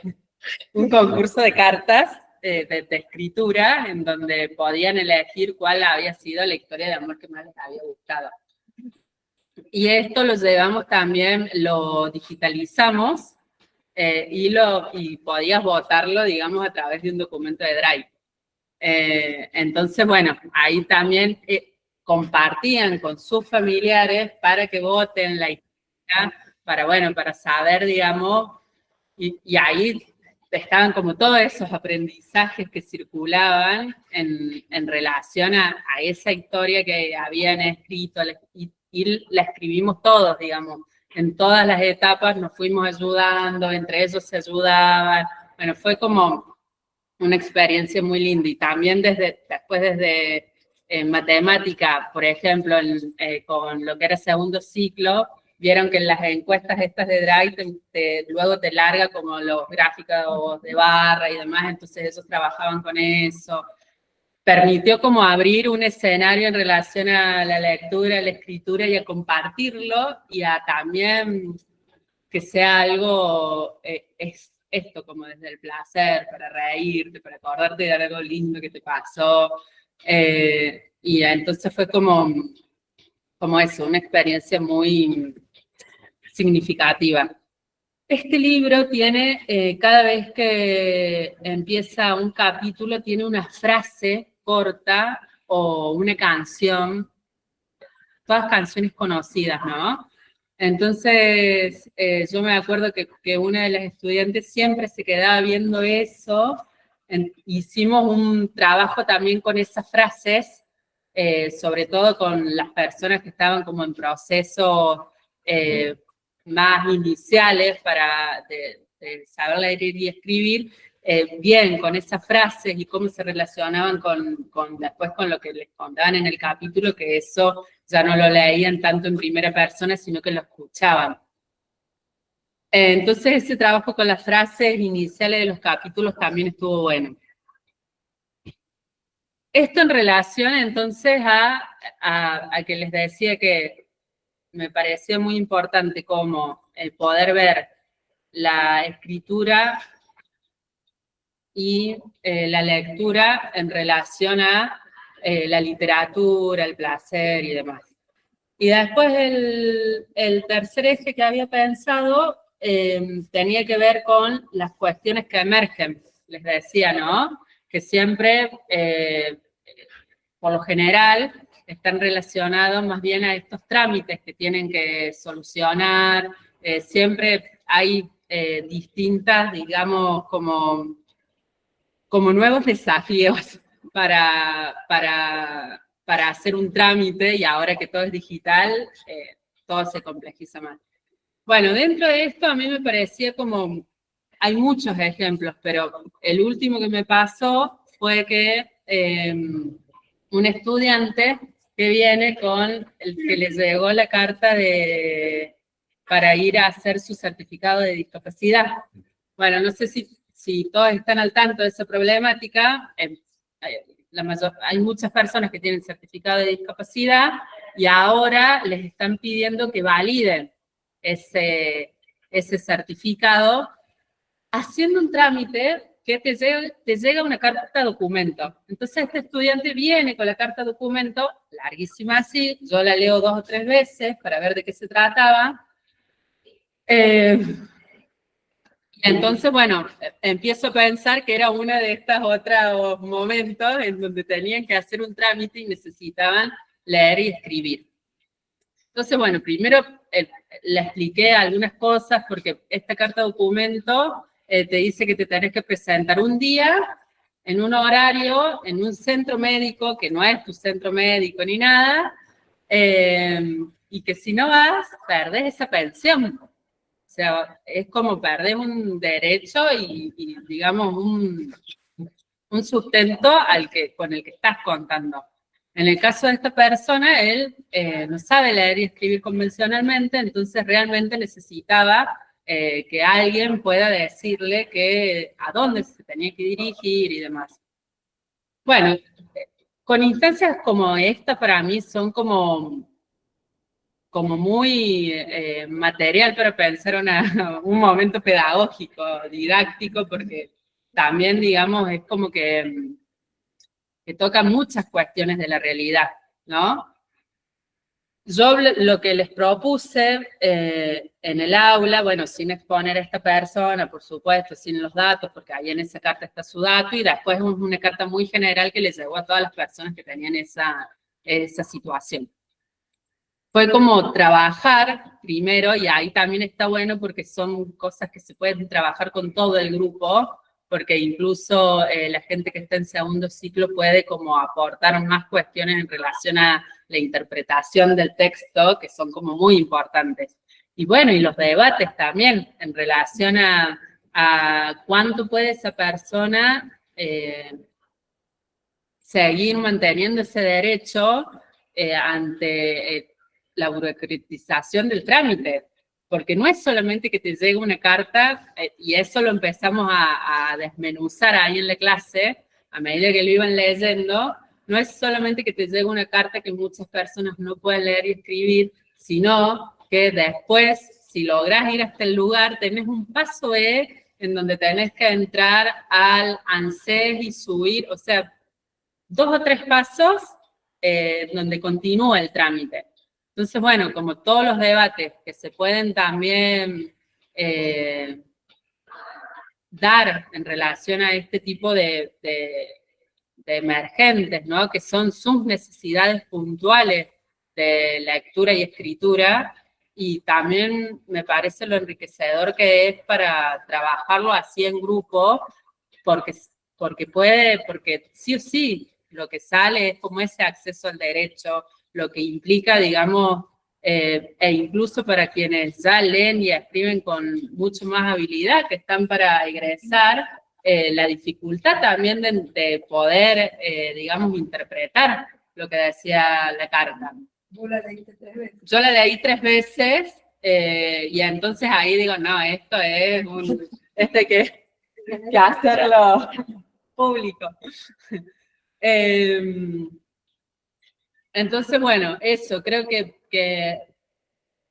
cartas de escritura en donde podían elegir cuál había sido la historia de amor que más les había gustado. Y esto lo llevamos también, lo digitalizamos y podías votarlo, digamos, a través de un documento de Drive. Entonces, bueno, ahí también compartían con sus familiares para que voten la historia, para saber, digamos, y ahí estaban como todos esos aprendizajes que circulaban en relación a esa historia que habían escrito, y la escribimos todos, digamos, en todas las etapas nos fuimos ayudando, entre ellos se ayudaban, bueno, fue como una experiencia muy linda, y también después desde matemática, por ejemplo, con lo que era segundo ciclo, vieron que en las encuestas estas de Drive luego te larga como los gráficos de barra y demás, entonces ellos trabajaban con eso. Permitió como abrir un escenario en relación a la lectura, a la escritura y a compartirlo, y a también que sea algo, es esto como desde el placer, para reírte, para acordarte de algo lindo que te pasó. Y entonces fue como eso, una experiencia muy significativa. Este libro tiene, cada vez que empieza un capítulo, tiene una frase corta o una canción, todas canciones conocidas, ¿no? Entonces, yo me acuerdo que una de las estudiantes siempre se quedaba viendo eso. Hicimos un trabajo también con esas frases, sobre todo con las personas que estaban como en procesos más iniciales de saber leer y escribir, bien con esas frases y cómo se relacionaban después con lo que les contaban en el capítulo, que eso ya no lo leían tanto en primera persona, sino que lo escuchaban. Entonces ese trabajo con las frases iniciales de los capítulos también estuvo bueno. Esto en relación entonces a que les decía que me pareció muy importante como el poder ver la escritura y la lectura en relación a la literatura, el placer y demás. Y después el tercer eje que había pensado tenía que ver con las cuestiones que emergen. Les decía, ¿no? Que siempre, por lo general, están relacionados más bien a estos trámites que tienen que solucionar. Siempre hay distintas, digamos, como nuevos desafíos para hacer un trámite, y ahora que todo es digital, todo se complejiza más. Bueno, dentro de esto a mí me parecía como, hay muchos ejemplos, pero el último que me pasó fue que un estudiante que viene con el que le llegó la carta para ir a hacer su certificado de discapacidad. Bueno, no sé si todos están al tanto de esa problemática. hay muchas personas que tienen certificado de discapacidad y ahora les están pidiendo que validen ese certificado haciendo un trámite que te llega una carta documento. Entonces este estudiante viene con la carta documento, larguísima así, yo la leo 2 o 3 veces para ver de qué se trataba. Entonces, bueno, empiezo a pensar que era uno de estos otros momentos en donde tenían que hacer un trámite y necesitaban leer y escribir. Entonces, bueno, primero le expliqué algunas cosas porque esta carta documento te dice que te tenés que presentar un día, en un horario, en un centro médico, que no es tu centro médico ni nada, y que si no vas, perdés esa pensión. O sea, es como perder un derecho y digamos, un sustento con el que estás contando. En el caso de esta persona, él no sabe leer y escribir convencionalmente, entonces realmente necesitaba que alguien pueda decirle a dónde se tenía que dirigir y demás. Bueno, con instancias como esta para mí son como muy material para pensar un momento pedagógico, didáctico, porque también, digamos, es como que toca muchas cuestiones de la realidad, ¿no? Yo lo que les propuse en el aula, bueno, sin exponer a esta persona, por supuesto, sin los datos, porque ahí en esa carta está su dato, y después es una carta muy general que les llegó a todas las personas que tenían esa situación. Fue como trabajar primero, y ahí también está bueno porque son cosas que se pueden trabajar con todo el grupo, porque incluso la gente que está en segundo ciclo puede como aportar más cuestiones en relación a la interpretación del texto, que son como muy importantes. Y bueno, y los debates también en relación a cuánto puede esa persona seguir manteniendo ese derecho ante la burocratización del trámite, porque no es solamente que te llegue una carta, y eso lo empezamos a desmenuzar ahí en la clase, a medida que lo iban leyendo, no es solamente que te llegue una carta que muchas personas no pueden leer y escribir, sino que después, si lográs ir hasta el lugar, tenés un paso en donde tenés que entrar al ANSES y subir, o sea, 2 o 3 pasos donde continúa el trámite. Entonces, bueno, como todos los debates que se pueden también dar en relación a este tipo de emergentes, ¿no? Que son sus necesidades puntuales de lectura y escritura, y también me parece lo enriquecedor que es para trabajarlo así en grupo, porque sí o sí, lo que sale es como ese acceso al derecho, lo que implica, digamos, e incluso para quienes ya leen y escriben con mucho más habilidad, que están para egresar, la dificultad también de poder, digamos, interpretar lo que decía la carta. ¿Vos la leíste 3 veces? Yo la leí 3 veces, y entonces ahí digo, no, esto es que hacerlo público. Entonces, bueno, eso, creo que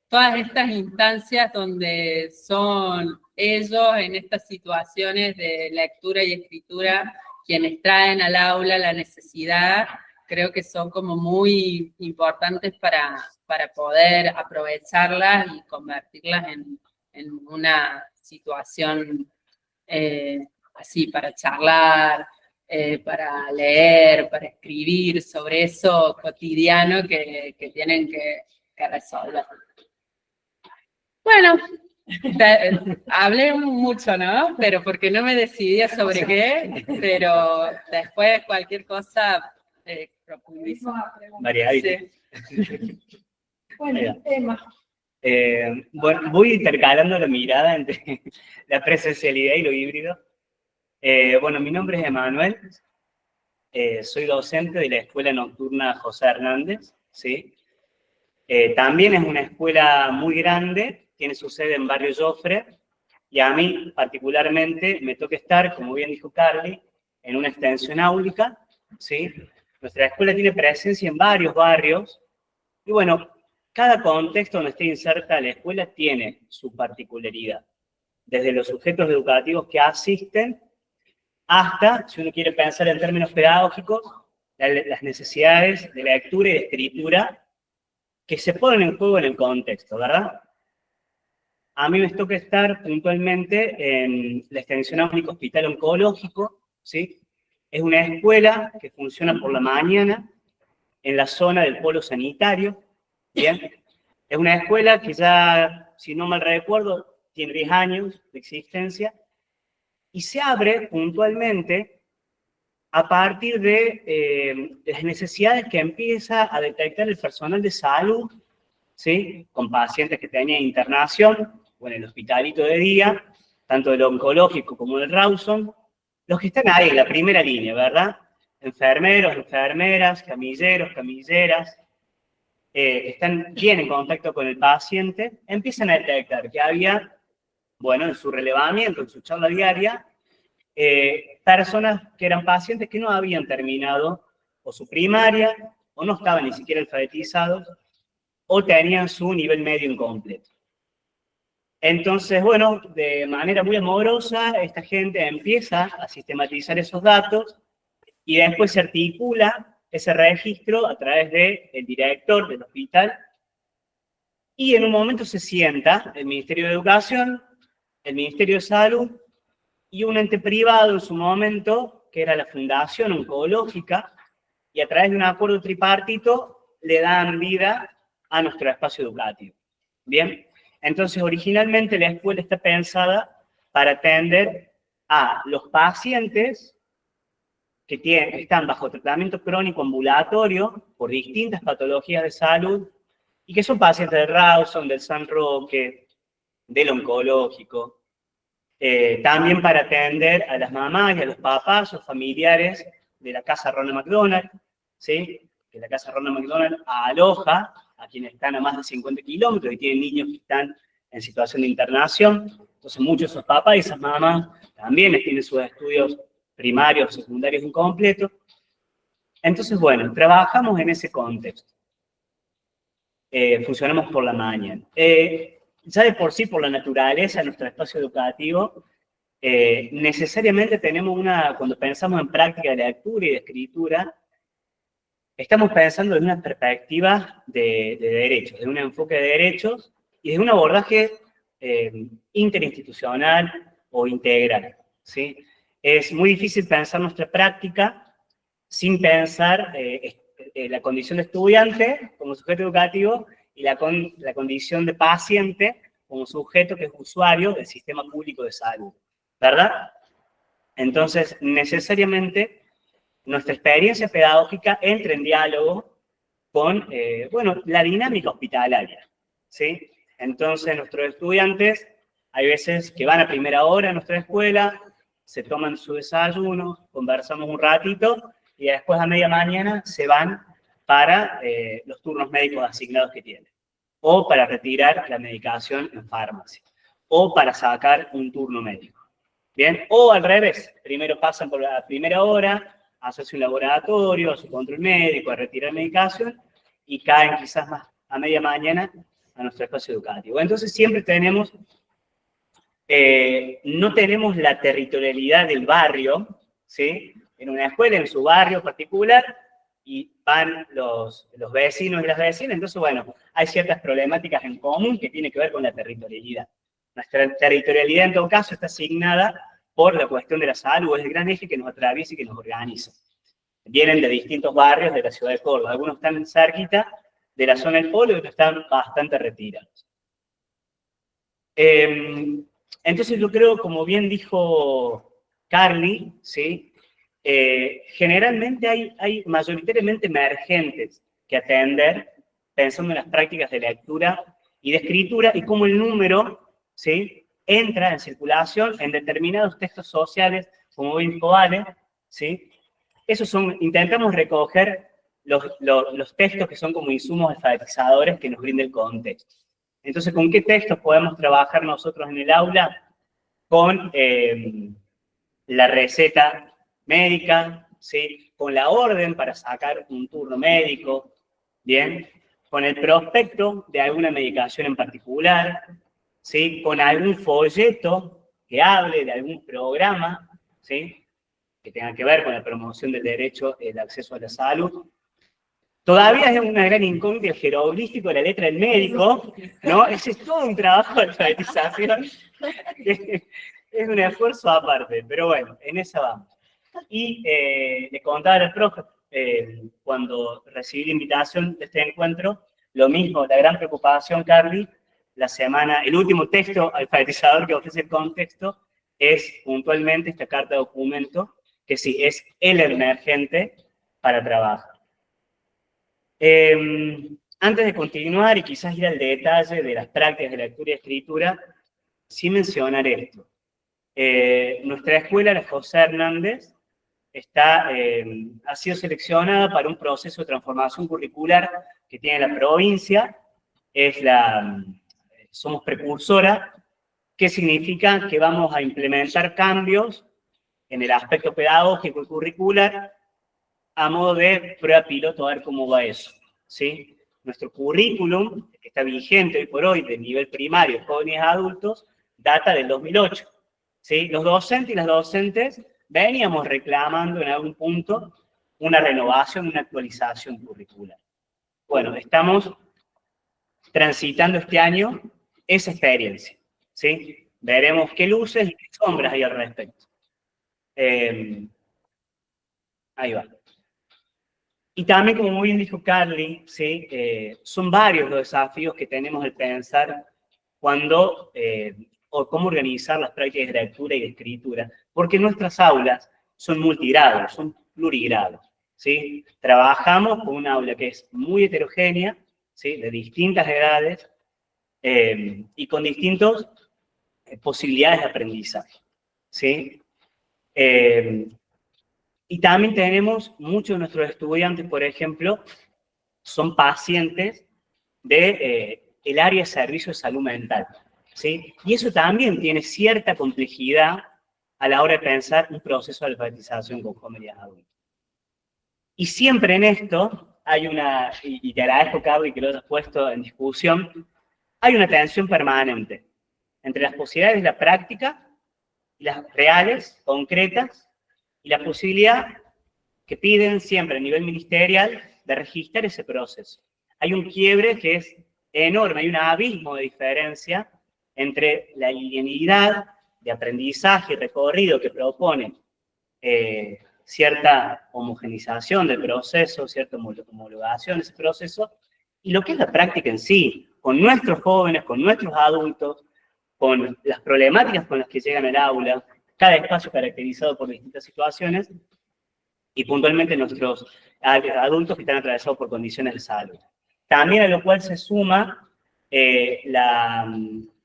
todas estas instancias donde son ellos en estas situaciones de lectura y escritura quienes traen al aula la necesidad, creo que son como muy importantes para poder aprovecharlas y convertirlas en una situación así para charlar, para leer, para escribir sobre eso cotidiano que tienen que resolver. Bueno, hablé mucho, ¿no? Pero porque no me decidía sobre qué, pero después cualquier cosa profundizo. María, Sí. Bueno, Emma. Bueno, voy intercalando la mirada entre la presencialidad y lo híbrido. Bueno, mi nombre es Emanuel, soy docente de la Escuela Nocturna José Hernández, ¿sí? También es una escuela muy grande, tiene su sede en Barrio Jofre, y a mí particularmente me toca estar, como bien dijo Carly, en una extensión áulica, ¿sí? Nuestra escuela tiene presencia en varios barrios, y bueno, cada contexto donde esté inserta la escuela tiene su particularidad, desde los sujetos educativos que asisten hasta, si uno quiere pensar en términos pedagógicos, las necesidades de lectura y de escritura que se ponen en juego en el contexto, ¿verdad? A mí me toca estar puntualmente en la extensión Único Hospital Oncológico, ¿sí? Es una escuela que funciona por la mañana en la zona del polo sanitario, ¿bien? Es una escuela que ya, si no mal recuerdo, tiene 10 años de existencia y se abre puntualmente a partir de las necesidades que empieza a detectar el personal de salud, ¿sí? Con pacientes que tenían internación, o en el hospitalito de día, tanto del oncológico como del Rawson, los que están ahí en la primera línea, ¿verdad? Enfermeros, enfermeras, camilleros, camilleras, están bien en contacto con el paciente, empiezan a detectar que había, bueno, en su relevamiento, en su charla diaria, personas que eran pacientes que no habían terminado o su primaria, o no estaban ni siquiera alfabetizados, o tenían su nivel medio incompleto. Entonces, bueno, de manera muy amorosa, esta gente empieza a sistematizar esos datos y después se articula ese registro a través del director del hospital y en un momento se sienta el Ministerio de Educación, el Ministerio de Salud y un ente privado en su momento, que era la Fundación Oncológica, y a través de un acuerdo tripartito le dan vida a nuestro espacio educativo. ¿Bien? Entonces, originalmente la escuela está pensada para atender a los pacientes que están bajo tratamiento crónico ambulatorio por distintas patologías de salud y que son pacientes del Rawson, del San Roque, del oncológico. También para atender a las mamás y a los papás o familiares de la Casa Ronald McDonald, ¿sí? Que la Casa Ronald McDonald aloja a quienes están a más de 50 kilómetros y tienen niños que están en situación de internación. Entonces muchos de esos papás y esas mamás también tienen sus estudios primarios, secundarios incompletos. Entonces, bueno, trabajamos en ese contexto. Funcionamos por la mañana. Ya de por sí, por la naturaleza de nuestro espacio educativo, necesariamente tenemos cuando pensamos en práctica de lectura y de escritura, estamos pensando en una perspectiva de derechos, de un enfoque de derechos y de un abordaje interinstitucional o integral, ¿sí? Es muy difícil pensar nuestra práctica sin pensar la condición de estudiante como sujeto educativo y la condición de paciente como sujeto que es usuario del sistema público de salud, ¿verdad? Entonces, necesariamente, nuestra experiencia pedagógica entra en diálogo con, bueno, la dinámica hospitalaria, ¿sí? Entonces, nuestros estudiantes, hay veces que van a primera hora a nuestra escuela, se toman su desayuno, conversamos un ratito, y después a media mañana se van para los turnos médicos asignados que tienen, o para retirar la medicación en farmacia, o para sacar un turno médico, ¿bien? O al revés, primero pasan por la primera hora, a hacerse un laboratorio, a su control médico, a retirar medicación, y caen quizás más a media mañana a nuestro espacio educativo. Entonces siempre tenemos, no tenemos la territorialidad del barrio, ¿sí? En una escuela, en su barrio particular, y van los vecinos y las vecinas, entonces, bueno, hay ciertas problemáticas en común que tienen que ver con la territorialidad. Nuestra territorialidad, en todo caso, está asignada por la cuestión de la salud, es el gran eje que nos atraviesa y que nos organiza. Vienen de distintos barrios de la ciudad de Córdoba, algunos están cerquita de la zona del polo y otros están bastante retirados. Entonces yo creo, como bien dijo Carly, ¿sí? Generalmente hay mayoritariamente emergentes que atender, pensando en las prácticas de lectura y de escritura, y cómo el número, ¿sí? Entra en circulación en determinados textos sociales, como bien dijo Ale, ¿sí? Intentamos recoger los textos que son como insumos alfabetizadores que nos brinda el contexto. Entonces, ¿con qué textos podemos trabajar nosotros en el aula? Con la receta médica, ¿sí? con la orden para sacar un turno médico, ¿bien? Con el prospecto de alguna medicación en particular, ¿sí? Con algún folleto que hable de algún programa, ¿sí? Que tenga que ver con la promoción del derecho al acceso a la salud. Todavía es una gran incógnita el jeroglífico de la letra del médico, ¿no? Ese es todo un trabajo de alfabetización. Es un esfuerzo aparte, pero bueno, en esa vamos. Y le contaba al profe, cuando recibí la invitación de este encuentro, lo mismo, la gran preocupación, Carly, el último texto alfabetizador que ofrece el contexto es puntualmente esta carta de documento, que sí, es el emergente para trabajar. Antes de continuar y quizás ir al detalle de las prácticas de lectura y escritura, sí mencionar esto. Nuestra escuela, la José Hernández, ha sido seleccionada para un proceso de transformación curricular que tiene la provincia. Somos precursora, que significa que vamos a implementar cambios en el aspecto pedagógico y curricular a modo de prueba piloto, a ver cómo va eso, ¿sí? Nuestro currículum, que está vigente hoy por hoy, de nivel primario, jóvenes y adultos, data del 2008, ¿sí? Los docentes y las docentes veníamos reclamando en algún punto una renovación, una actualización curricular. Bueno, estamos transitando este año esa experiencia, ¿sí? Veremos qué luces y qué sombras hay al respecto. Ahí va. Y también, como muy bien dijo Carly, ¿sí? Son varios los desafíos que tenemos al pensar o cómo organizar las prácticas de lectura y de escritura, porque nuestras aulas son multigrados, son plurigrados, ¿sí? Trabajamos con una aula que es muy heterogénea, ¿sí? De distintas edades y con distintas posibilidades de aprendizaje, ¿sí? Y también tenemos muchos de nuestros estudiantes, por ejemplo, son pacientes del área de servicio de salud mental, ¿sí? Y eso también tiene cierta complejidad a la hora de pensar un proceso de alfabetización con jóvenes adultos. Y siempre en esto hay y te agradezco, Carly, que lo hayas puesto en discusión, hay una tensión permanente entre las posibilidades de la práctica, las reales, concretas, y la posibilidad que piden siempre a nivel ministerial de registrar ese proceso. Hay un quiebre que es enorme, hay un abismo de diferencia entre la linealidad de aprendizaje y recorrido que propone cierta homogenización del proceso, cierta homologación de ese proceso, y lo que es la práctica en sí, con nuestros jóvenes, con nuestros adultos, con las problemáticas con las que llegan al aula, cada espacio caracterizado por distintas situaciones, y puntualmente nuestros adultos que están atravesados por condiciones de salud. También a lo cual se suma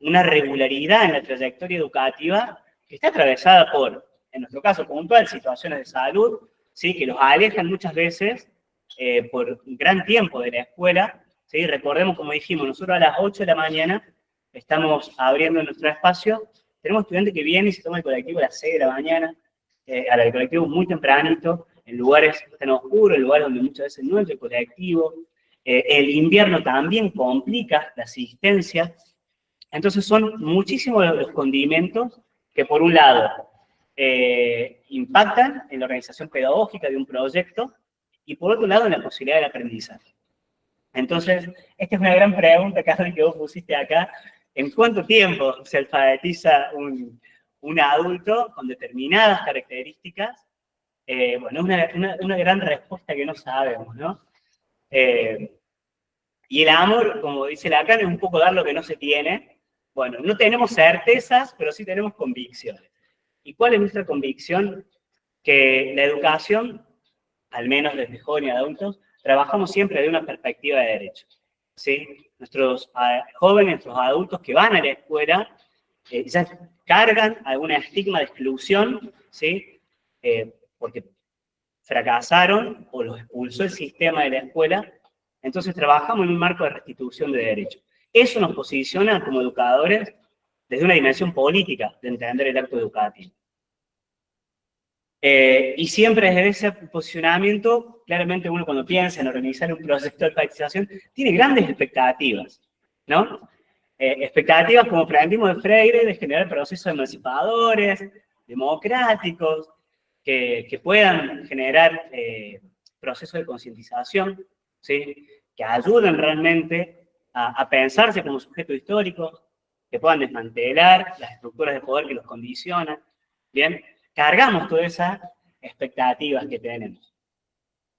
una regularidad en la trayectoria educativa que está atravesada por, en nuestro caso puntual, situaciones de salud, ¿sí? Que los alejan muchas veces por un gran tiempo de la escuela, ¿sí? Recordemos, como dijimos, nosotros a las 8 de la mañana estamos abriendo nuestro espacio, tenemos estudiantes que vienen y se toman el colectivo a las 6 de la mañana, al colectivo muy tempranito, en lugares tan oscuros, en lugares donde muchas veces no entra el colectivo. El invierno también complica la asistencia. Entonces son muchísimos los condimentos que por un lado impactan en la organización pedagógica de un proyecto y por otro lado en la posibilidad del aprendizaje. Entonces, esta es una gran pregunta, Carly, que vos pusiste acá. ¿En cuánto tiempo se alfabetiza un adulto con determinadas características? Bueno, es una gran respuesta que no sabemos, ¿no? Y el amor, como dice Lacan, es un poco dar lo que no se tiene. Bueno, no tenemos certezas, pero sí tenemos convicciones. ¿Y cuál es nuestra convicción? Que la educación, al menos desde jóvenes y adultos, trabajamos siempre de una perspectiva de derechos, ¿sí? Nuestros jóvenes, nuestros adultos que van a la escuela, ya cargan algún estigma de exclusión, ¿sí? Porque fracasaron o los expulsó el sistema de la escuela, entonces trabajamos en un marco de restitución de derechos. Eso nos posiciona como educadores desde una dimensión política de entender el acto educativo. Y siempre desde ese posicionamiento, claramente uno cuando piensa en organizar un proceso de alfabetización, tiene grandes expectativas, ¿no? Expectativas, como aprendimos de Freire, de generar procesos emancipadores, democráticos, que puedan generar procesos de concientización, ¿sí? Que ayuden realmente a pensarse como sujetos históricos, que puedan desmantelar las estructuras de poder que los condicionan, ¿bien? Cargamos todas esas expectativas que tenemos.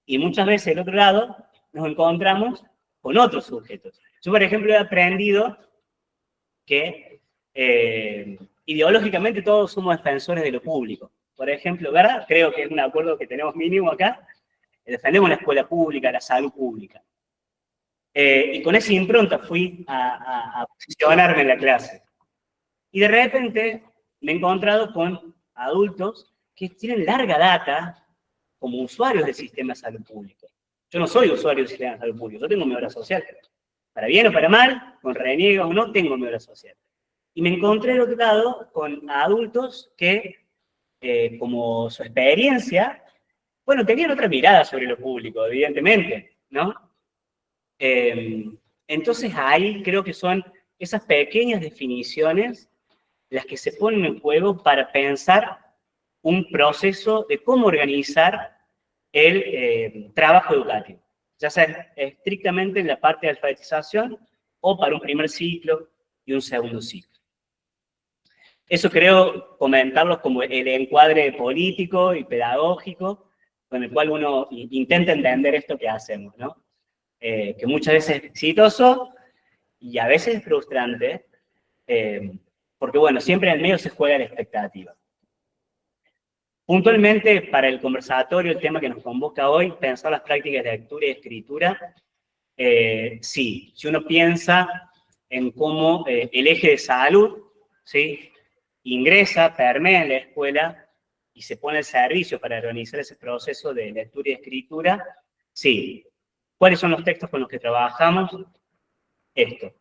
Y muchas veces, del otro lado, nos encontramos con otros sujetos. Yo, por ejemplo, he aprendido que ideológicamente todos somos defensores de lo público. Por ejemplo, ¿verdad? Creo que es un acuerdo que tenemos mínimo acá. Defendemos la escuela pública, la salud pública. Y con esa impronta fui a posicionarme en la clase. Y de repente me he encontrado con adultos que tienen larga data como usuarios del sistema de salud público. Yo no soy usuario del sistema de salud público, yo tengo mi obra social. Para bien o para mal, con reniego o no, tengo mi obra social. Y me encontré al otro lado con adultos que, como su experiencia, bueno, tenían otra mirada sobre lo público, evidentemente, ¿no? Entonces ahí creo que son esas pequeñas definiciones las que se ponen en juego para pensar un proceso de cómo organizar el trabajo educativo, ya sea estrictamente en la parte de alfabetización o para un primer ciclo y un segundo ciclo. Eso creo comentarlos como el encuadre político y pedagógico con el cual uno intenta entender esto que hacemos, ¿no? Que muchas veces es exitoso y a veces es frustrante, porque bueno, siempre en el medio se juega la expectativa. Puntualmente, para el conversatorio, el tema que nos convoca hoy, pensar las prácticas de lectura y escritura, sí, si uno piensa en cómo el eje de salud, ¿sí? Ingresa, permea en la escuela y se pone al servicio para organizar ese proceso de lectura y escritura, sí. ¿Cuáles son los textos con los que trabajamos? Esto.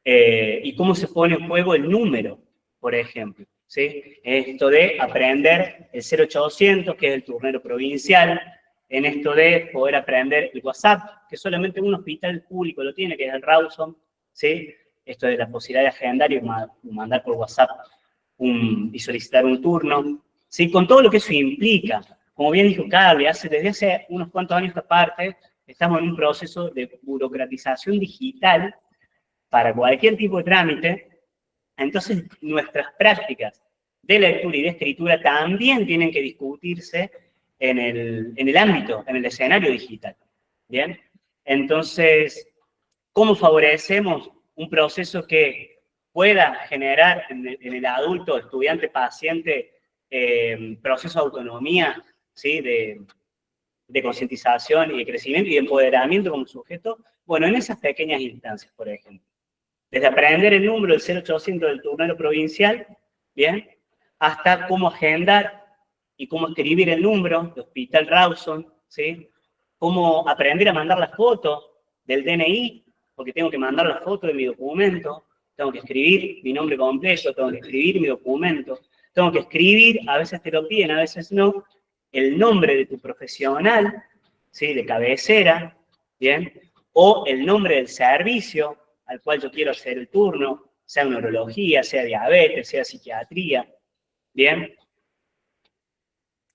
Y cómo se pone en juego el número, por ejemplo, ¿sí? Esto de aprender el 0800, que es el turnero provincial, en esto de poder aprender el WhatsApp, que solamente un hospital público lo tiene, que es el Rawson, ¿sí? Esto de la posibilidad de agendar y mandar por WhatsApp y solicitar un turno, ¿sí? Con todo lo que eso implica. Como bien dijo Carly, desde hace unos cuantos años aparte, estamos en un proceso de burocratización digital para cualquier tipo de trámite. Entonces, nuestras prácticas de lectura y de escritura también tienen que discutirse en el ámbito, en el escenario digital. ¿Bien? Entonces, ¿cómo favorecemos un proceso que pueda generar en el adulto, estudiante, paciente, proceso de autonomía, ¿sí? de concientización y de crecimiento y de empoderamiento como sujeto? Bueno, en esas pequeñas instancias, por ejemplo. Desde aprender el número del 0800 del turnero provincial, ¿bien? Hasta cómo agendar y cómo escribir el número de Hospital Rawson, ¿sí? Cómo aprender a mandar la foto del DNI, porque tengo que mandar la foto de mi documento, tengo que escribir mi nombre completo, tengo que escribir mi documento, tengo que escribir, a veces te lo piden, a veces no, el nombre de tu profesional, ¿sí? De cabecera, ¿bien? O el nombre del servicio al cual yo quiero hacer el turno, sea neurología, sea diabetes, sea psiquiatría, ¿bien?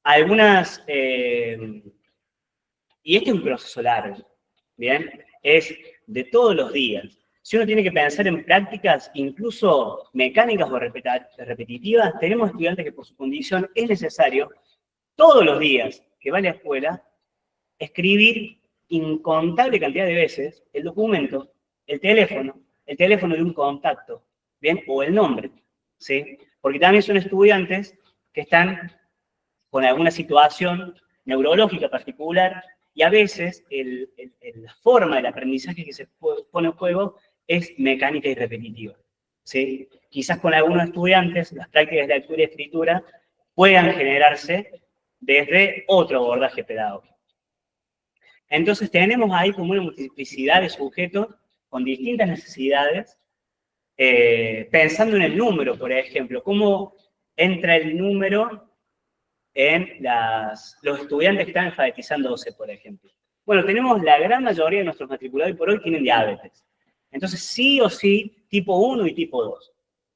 Algunas, y este es un proceso largo, ¿bien? Es de todos los días. Si uno tiene que pensar en prácticas, incluso mecánicas o repetitivas, tenemos estudiantes que por su condición es necesario, todos los días que va a la escuela, escribir incontable cantidad de veces el documento, el teléfono de un contacto, ¿bien? O el nombre, ¿sí? Porque también son estudiantes que están con alguna situación neurológica particular y a veces la forma del aprendizaje que se pone en juego es mecánica y repetitiva, ¿sí? Quizás con algunos estudiantes las prácticas de lectura y escritura puedan generarse desde otro abordaje pedagógico. Entonces tenemos ahí como una multiplicidad de sujetos con distintas necesidades, pensando en el número, por ejemplo, cómo entra el número en los estudiantes que están alfabetizándose, por ejemplo. Bueno, tenemos la gran mayoría de nuestros matriculados y por hoy tienen diabetes. Entonces, sí o sí, tipo 1 y tipo 2.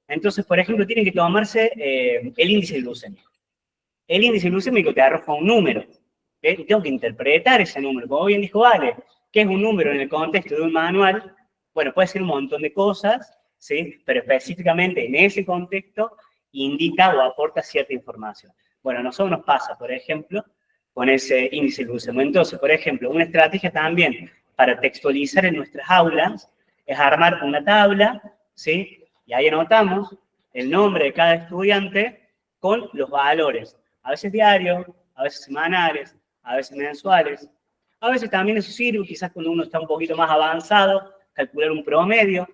Entonces, por ejemplo, tienen que tomarse el índice glucémico. El índice glucémico te arroja un número. Y tengo que interpretar ese número. Como bien dijo Vale, ¿qué es un número en el contexto de un manual? Bueno, puede ser un montón de cosas, ¿sí? Pero específicamente en ese contexto indica o aporta cierta información. Bueno, a nosotros nos pasa, por ejemplo, con ese índice glucémico. Entonces, por ejemplo, una estrategia también para textualizar en nuestras aulas es armar una tabla, ¿sí? Y ahí anotamos el nombre de cada estudiante con los valores, a veces diarios, a veces semanales, a veces mensuales. A veces también eso sirve, quizás cuando uno está un poquito más avanzado, calcular un promedio,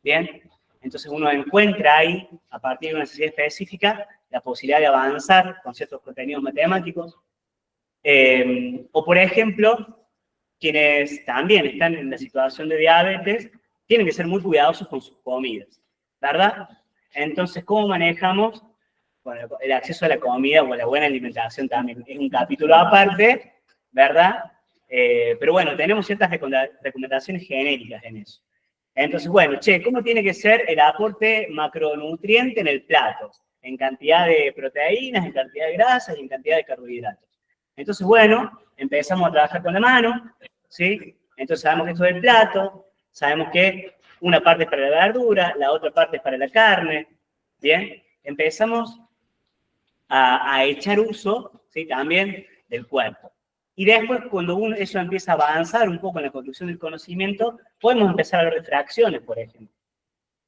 ¿bien? Entonces uno encuentra ahí, a partir de una necesidad específica, la posibilidad de avanzar con ciertos contenidos matemáticos. O por ejemplo, quienes también están en la situación de diabetes, tienen que ser muy cuidadosos con sus comidas, ¿verdad? Entonces, ¿cómo manejamos? Bueno, el acceso a la comida o a la buena alimentación también es un capítulo aparte, ¿verdad? Pero bueno, tenemos ciertas recomendaciones genéricas en eso. Entonces, bueno, ¿cómo tiene que ser el aporte macronutriente en el plato? En cantidad de proteínas, en cantidad de grasas y en cantidad de carbohidratos. Entonces, bueno, empezamos a trabajar con la mano, ¿sí? Entonces sabemos que esto es el plato, sabemos que una parte es para la verdura, la otra parte es para la carne, ¿bien? Empezamos a echar uso, ¿sí? También del cuerpo. Y después, cuando eso empieza a avanzar un poco en la construcción del conocimiento, podemos empezar a hablar de fracciones, por ejemplo.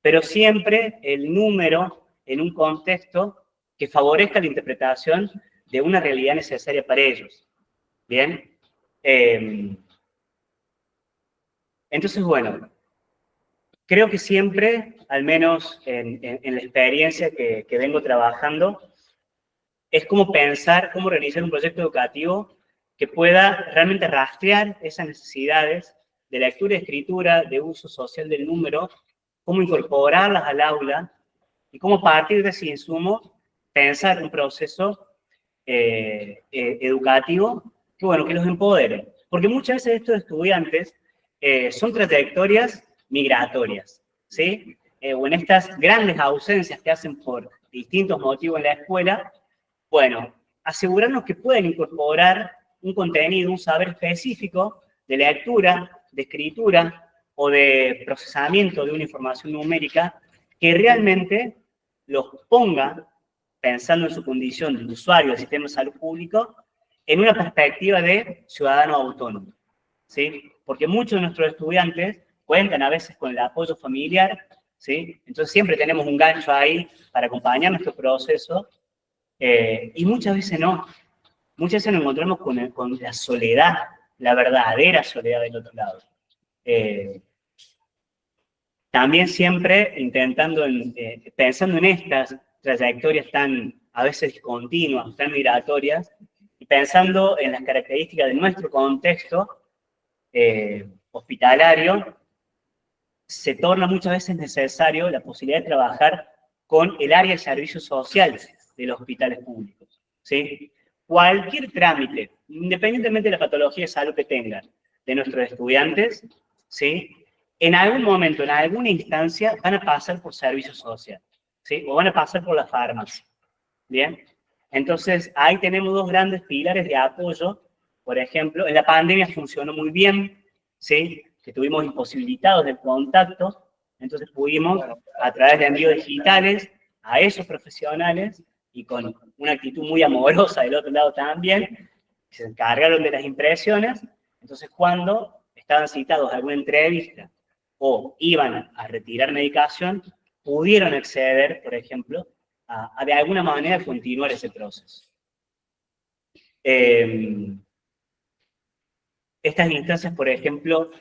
Pero siempre el número en un contexto que favorezca la interpretación de una realidad necesaria para ellos. ¿Bien? Entonces, bueno, creo que siempre, al menos en la experiencia que vengo trabajando, es como pensar, cómo realizar un proyecto educativo que pueda realmente rastrear esas necesidades de lectura y escritura, de uso social del número, cómo incorporarlas al aula y cómo a partir de ese insumo pensar un proceso educativo que, bueno, que los empodere. Porque muchas veces estos estudiantes son trayectorias migratorias, ¿sí? O en estas grandes ausencias que hacen por distintos motivos en la escuela, bueno, asegurarnos que pueden incorporar un contenido, un saber específico de lectura, de escritura o de procesamiento de una información numérica que realmente los ponga, pensando en su condición de usuario del sistema de salud público, en una perspectiva de ciudadano autónomo, ¿sí? Porque muchos de nuestros estudiantes cuentan a veces con el apoyo familiar, ¿sí? Entonces siempre tenemos un gancho ahí para acompañar nuestro proceso, y muchas veces no. Muchas veces nos encontramos con la soledad, la verdadera soledad del otro lado. También siempre intentando, pensando en estas trayectorias tan, a veces discontinuas, tan migratorias, y pensando en las características de nuestro contexto hospitalario, se torna muchas veces necesario la posibilidad de trabajar con el área de servicios sociales de los hospitales públicos, ¿sí? Cualquier trámite, independientemente de la patología de salud que tengan de nuestros estudiantes, ¿sí? En algún momento, en alguna instancia, van a pasar por servicio social, ¿sí? O van a pasar por la farmacia, ¿bien? Entonces, ahí tenemos dos grandes pilares de apoyo. Por ejemplo, en la pandemia funcionó muy bien, ¿sí? Que estuvimos imposibilitados del contacto, entonces pudimos, a través de envíos digitales, a esos profesionales, y con una actitud muy amorosa del otro lado también, se encargaron de las impresiones. Entonces, cuando estaban citados a alguna entrevista o iban a retirar medicación, pudieron acceder, por ejemplo, a de alguna manera continuar ese proceso. Estas instancias, por ejemplo,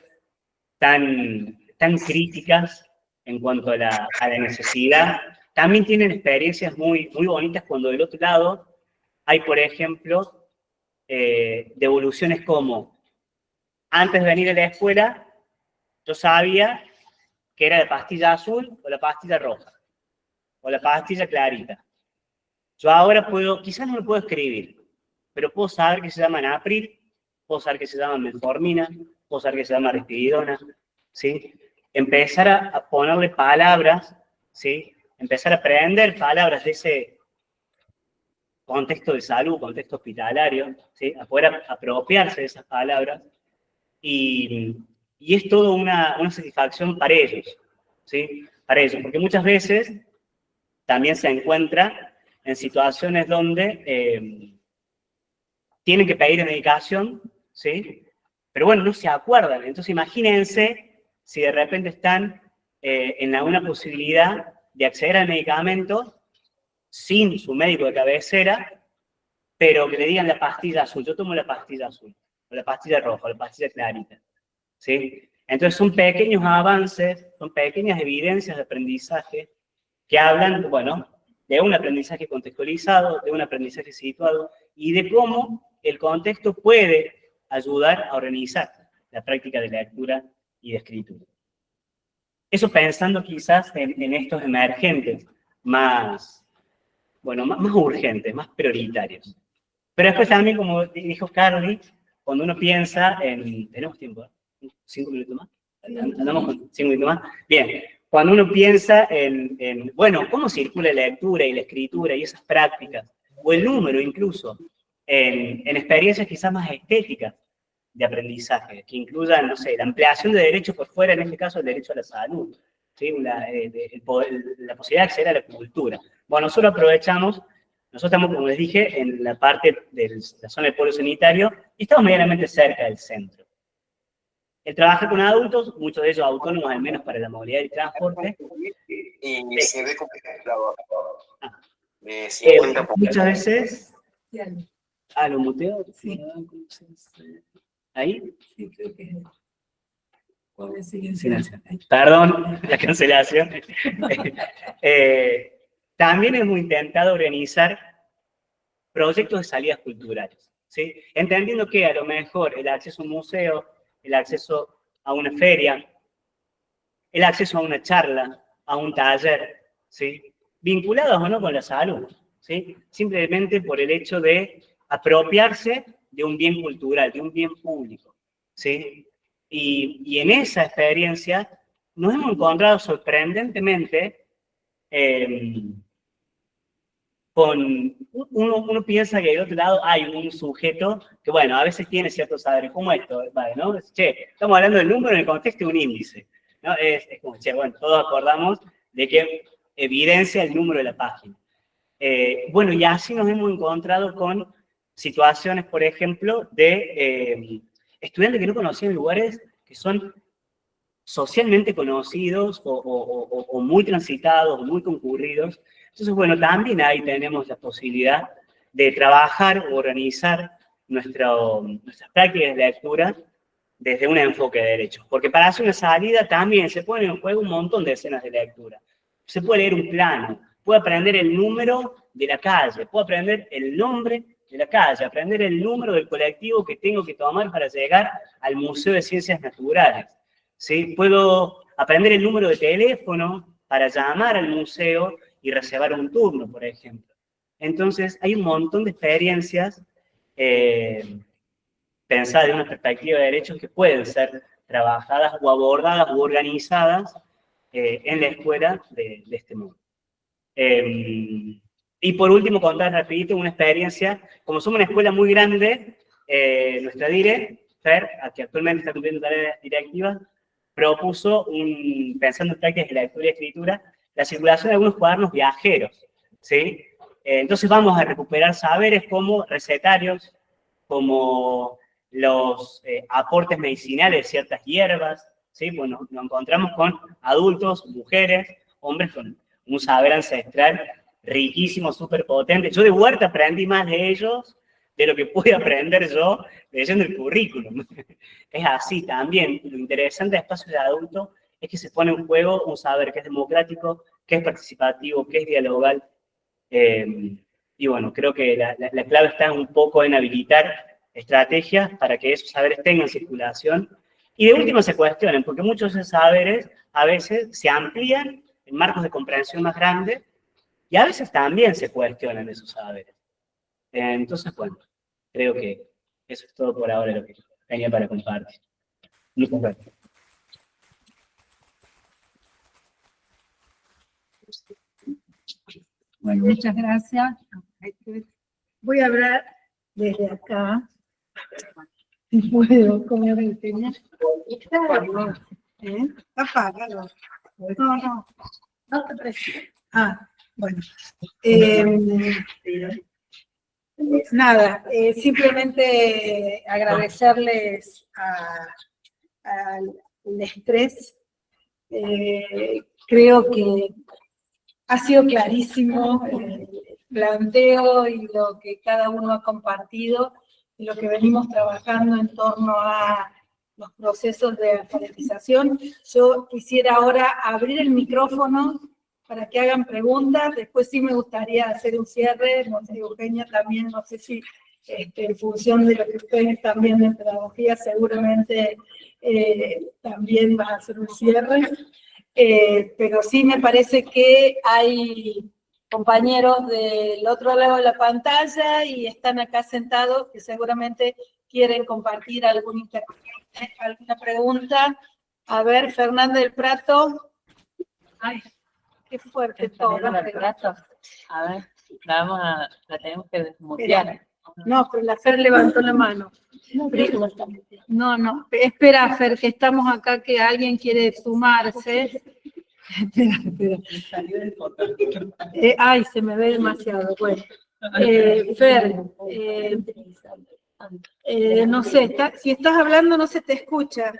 tan críticas en cuanto a la necesidad, también tienen experiencias muy bonitas cuando del otro lado hay, por ejemplo, devoluciones como, antes de venir a la escuela, yo sabía que era la pastilla azul o la pastilla roja, o la pastilla clarita. Yo ahora puedo, quizás no lo puedo escribir, pero puedo saber que se llama Napril, puedo saber que se llama metformina, puedo saber que se llama risperidona, ¿sí? Empezar a ponerle palabras, ¿sí? Empezar a aprender palabras de ese contexto de salud, contexto hospitalario, ¿sí? A poder apropiarse de esas palabras, y es todo una satisfacción para ellos, ¿sí? Para ellos, porque muchas veces también se encuentra en situaciones donde tienen que pedir medicación, ¿sí? Pero bueno, no se acuerdan. Entonces imagínense si de repente están en alguna posibilidad de acceder al medicamento sin su médico de cabecera, pero que le digan la pastilla azul. Yo tomo la pastilla azul, o la pastilla roja, o la pastilla clarita, ¿sí? Entonces son pequeños avances, son pequeñas evidencias de aprendizaje que hablan, bueno, de un aprendizaje contextualizado, de un aprendizaje situado, y de cómo el contexto puede ayudar a organizar la práctica de lectura y de escritura. Eso pensando quizás en estos emergentes más, bueno, más urgentes, más prioritarios. Pero después también, como dijo Carly, cuando uno piensa en... ¿Tenemos tiempo? ¿5 minutos más? ¿Andamos con 5 minutos más? Bien. Cuando uno piensa bueno, cómo circula la lectura y la escritura y esas prácticas, o el número incluso, en experiencias quizás más estéticas de aprendizaje, que incluyan, no sé, la ampliación de derechos por fuera, en este caso el derecho a la salud, ¿sí? La posibilidad de acceder a la cultura. Bueno, nosotros aprovechamos, nosotros estamos, como les dije, en la parte de la zona del polo sanitario y estamos medianamente cerca del centro. El trabajo con adultos, muchos de ellos autónomos, al menos para la movilidad y transporte. Y se ve complicado. Muchas veces... ¿Lo muteo? Sí. ¿Ahí? Sí, creo que es. Silencio. Perdón, la cancelación. También hemos intentado organizar proyectos de salidas culturales, ¿sí? Entendiendo que a lo mejor el acceso a un museo, el acceso a una feria, el acceso a una charla, a un taller, ¿sí? Vinculados o no con la salud, ¿sí? Simplemente por el hecho de apropiarse de un bien cultural, de un bien público, ¿sí? Y en esa experiencia nos hemos encontrado sorprendentemente uno piensa que del otro lado hay un sujeto que, bueno, a veces tiene ciertos saberes, como esto, ¿vale? ¿No? Che, estamos hablando del número en el contexto de un índice, ¿no? Es como, che, bueno, todos acordamos de que evidencia el número de la página. Bueno, y así nos hemos encontrado con situaciones, por ejemplo, de estudiantes que no conocían lugares que son socialmente conocidos o muy transitados o muy concurridos. Entonces, bueno, también ahí tenemos la posibilidad de trabajar o organizar nuestras prácticas de lectura desde un enfoque de derechos. Porque para hacer una salida también se ponen en juego un montón de escenas de lectura. Se puede leer un plano, puede aprender el número de la calle, puede aprender el nombre de la calle, aprender el número del colectivo que tengo que tomar para llegar al Museo de Ciencias Naturales, ¿sí? Puedo aprender el número de teléfono para llamar al museo y reservar un turno, por ejemplo. Entonces, hay un montón de experiencias pensadas de una perspectiva de derechos que pueden ser trabajadas o abordadas o organizadas en la escuela de este modo. Y por último, contar rapidito una experiencia. Como somos una escuela muy grande, nuestra dire, Fer, que actualmente está cumpliendo tareas directivas, propuso, pensando en prácticas de lectura y escritura, la circulación de algunos cuadernos viajeros, ¿sí? Entonces vamos a recuperar saberes como recetarios, como los aportes medicinales de ciertas hierbas, ¿sí? Pues nos encontramos con adultos, mujeres, hombres con un saber ancestral riquísimo, súper potente. Yo de Huerta aprendí más de ellos de lo que pude aprender yo leyendo el currículum. Es así también. Lo interesante de espacios de adultos es que se pone en juego un saber que es democrático, que es participativo, que es dialogal. Y bueno, creo que la clave está un poco en habilitar estrategias para que esos saberes tengan circulación y de última se cuestionen, porque muchos de esos saberes a veces se amplían en marcos de comprensión más grandes Y a veces también se cuestionan esos saberes. Entonces, bueno, creo que eso es todo por ahora lo que tenía para compartir. Muchas gracias. Bueno, muchas gracias. Voy a hablar desde acá. Si puedo, ¿cómo me enseñas? Apágalo. No. No te presiones. Bueno. Nada, simplemente agradecerles al estrés. Creo que ha sido clarísimo el planteo y lo que cada uno ha compartido y lo que venimos trabajando en torno a los procesos de alfabetización. Yo quisiera ahora abrir el micrófono para que hagan preguntas. Después sí me gustaría hacer un cierre. No sé, Eugenia también, no sé si en función de lo que ustedes están viendo en pedagogía, seguramente también va a hacer un cierre. Pero sí me parece que hay compañeros del otro lado de la pantalla y están acá sentados que seguramente quieren compartir alguna pregunta. A ver, Fernanda del Prato. Ay, qué fuerte todo. Fernanda del Prato. A ver, la tenemos que desmutear. No, pero la Fer levantó la mano. No, espera, Fer, que estamos acá, que alguien quiere sumarse. Espera. Ay, se me ve demasiado. Bueno, Fer, no sé, si estás hablando no se te escucha.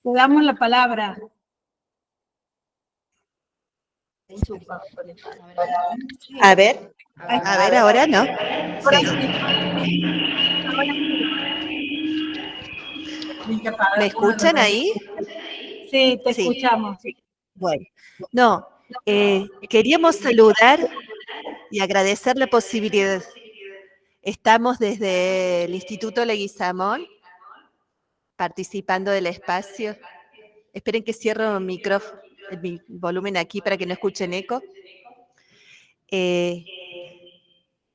Te damos la palabra. A ver, ahora no. ¿Me escuchan ahí? Sí, te Sí. escuchamos. Bueno, no, queríamos saludar y agradecer la posibilidad. Estamos desde el Instituto Leguizamón participando del espacio. Esperen que cierro el micrófono, mi volumen aquí para que no escuchen eco.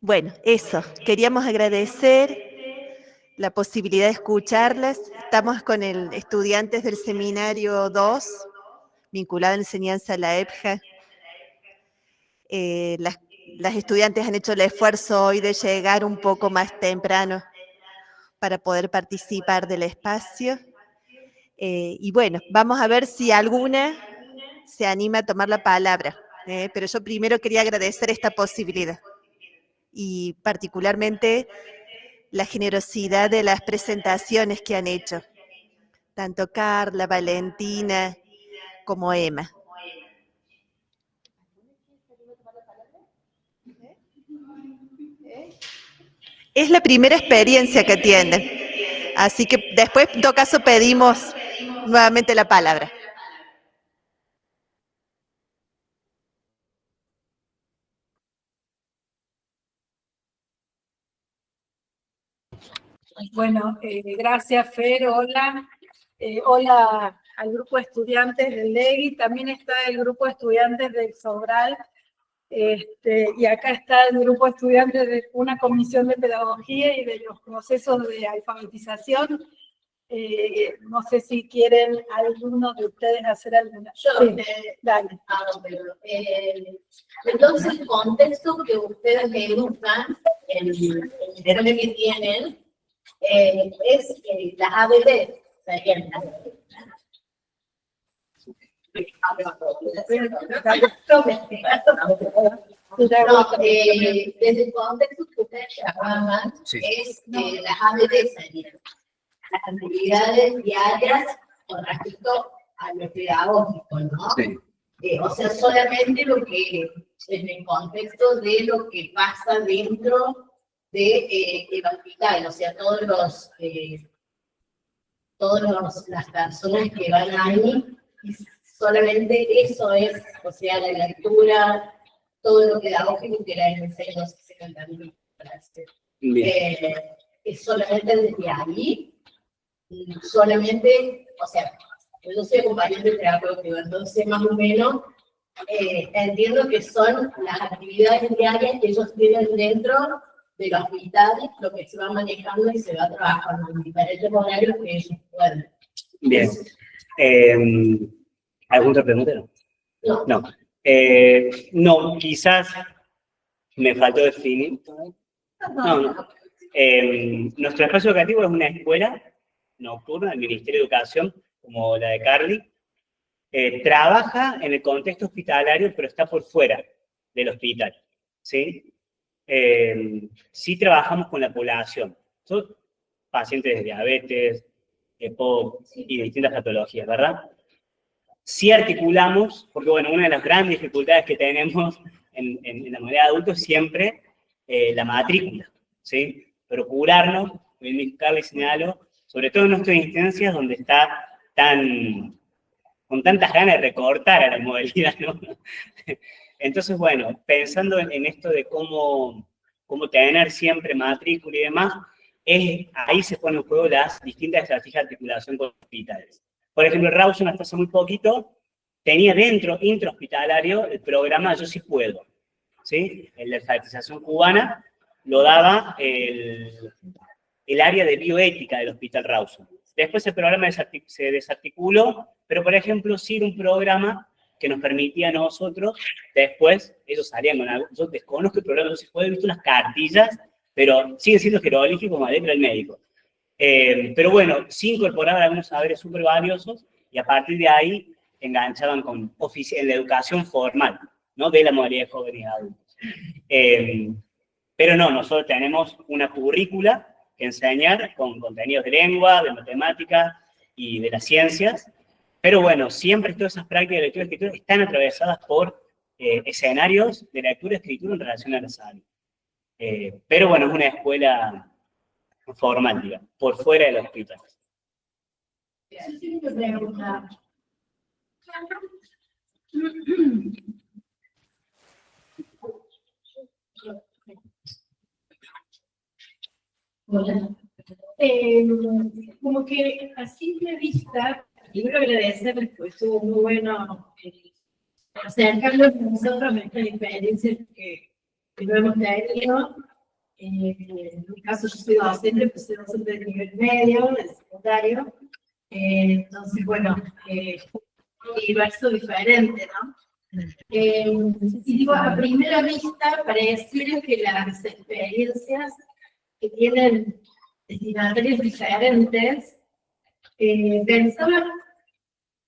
Bueno, eso, queríamos agradecer la posibilidad de escucharlas. Estamos con estudiantes del seminario 2, vinculado a la enseñanza a la EPJA. Las estudiantes han hecho el esfuerzo hoy de llegar un poco más temprano para poder participar del espacio. Y bueno, vamos a ver si alguna se anima a tomar la palabra. Pero yo primero quería agradecer esta posibilidad y particularmente la generosidad de las presentaciones que han hecho, tanto Carla, Valentina, como Emma. Es la primera experiencia que tienen, así que después, en todo caso, pedimos nuevamente la palabra. Bueno, gracias, Fer. Hola. Hola al grupo de estudiantes del LEGI. También está el grupo de estudiantes del Sobral. Y acá está el grupo de estudiantes de una comisión de pedagogía y de los procesos de alfabetización. No sé si quieren alguno de ustedes hacer alguna. Yo, sí, dale. Entonces, el contexto que ustedes educan, el informe que tienen, es las ABD, serían desde el contexto que ustedes llaman, es las ABD serían las actividades diarias con respecto a lo pedagógico, ¿no? Sí. O sea, solamente lo que, en el contexto de lo que pasa dentro de el hospital, o sea, todas las personas que van ahí, y solamente eso es, o sea, la lectura, todo lo pedagógico que la enseña, no sé si se también es solamente desde ahí, solamente, o sea, yo soy acompañante terapéutico, entonces más o menos entiendo que son las actividades diarias que ellos tienen dentro del hospital, lo que se va manejando y se va trabajando en diferentes horarios que ellos pueden. Bien. ¿Alguna otra pregunta? No. No. No, quizás me faltó definir. No. Nuestro espacio educativo es una escuela nocturna del Ministerio de Educación, como la de Carly. Trabaja en el contexto hospitalario, pero está por fuera del hospital, ¿sí? Sí trabajamos con la población. Son pacientes de diabetes, EPOC y de distintas patologías, ¿verdad? Sí articulamos, porque bueno, una de las grandes dificultades que tenemos en la modalidad de adultos es siempre la matrícula, ¿sí? Procurarnos, bien Carly señaló, sobre todo en nuestras instancias donde está con tantas ganas de recortar a la modalidad, ¿no? Entonces, bueno, pensando en esto de cómo tener siempre matrícula y demás, ahí se ponen en juego las distintas estrategias de articulación con hospitales. Por ejemplo, Rawson hasta hace muy poquito tenía dentro, intrahospitalario, el programa Yo Sí Puedo, ¿sí? El de alfabetización cubana lo daba el área de bioética del Hospital Rawson. Después el programa se desarticuló, pero por ejemplo sí era un programa que nos permitía a nosotros, después ellos salían con algo, yo desconozco el programa, no se puede, he visto las cartillas, pero siguen siendo jeroglíficos como la letra del médico. Pero bueno, sí incorporaban algunos saberes súper valiosos y a partir de ahí enganchaban con en la educación formal, ¿no? De la modalidad de jóvenes y adultos. Pero no, nosotros tenemos una currícula que enseñar con contenidos de lengua, de matemáticas y de las ciencias, pero bueno, siempre todas esas prácticas de lectura y escritura están atravesadas por escenarios de lectura y escritura en relación a la salud. Pero bueno, es una escuela formal, digamos, por fuera del hospital. Hola. Como que a simple vista, quiero agradecerles, pues estuvo muy bueno acercarnos a nosotros a estas experiencias que no hemos tenido. En mi caso, yo soy docente, pues soy docente de nivel medio, de secundario. Entonces, bueno, un universo diferente, ¿no? Y digo, a primera vista, pareciera que las experiencias que tienen destinatarios diferentes, pensaba,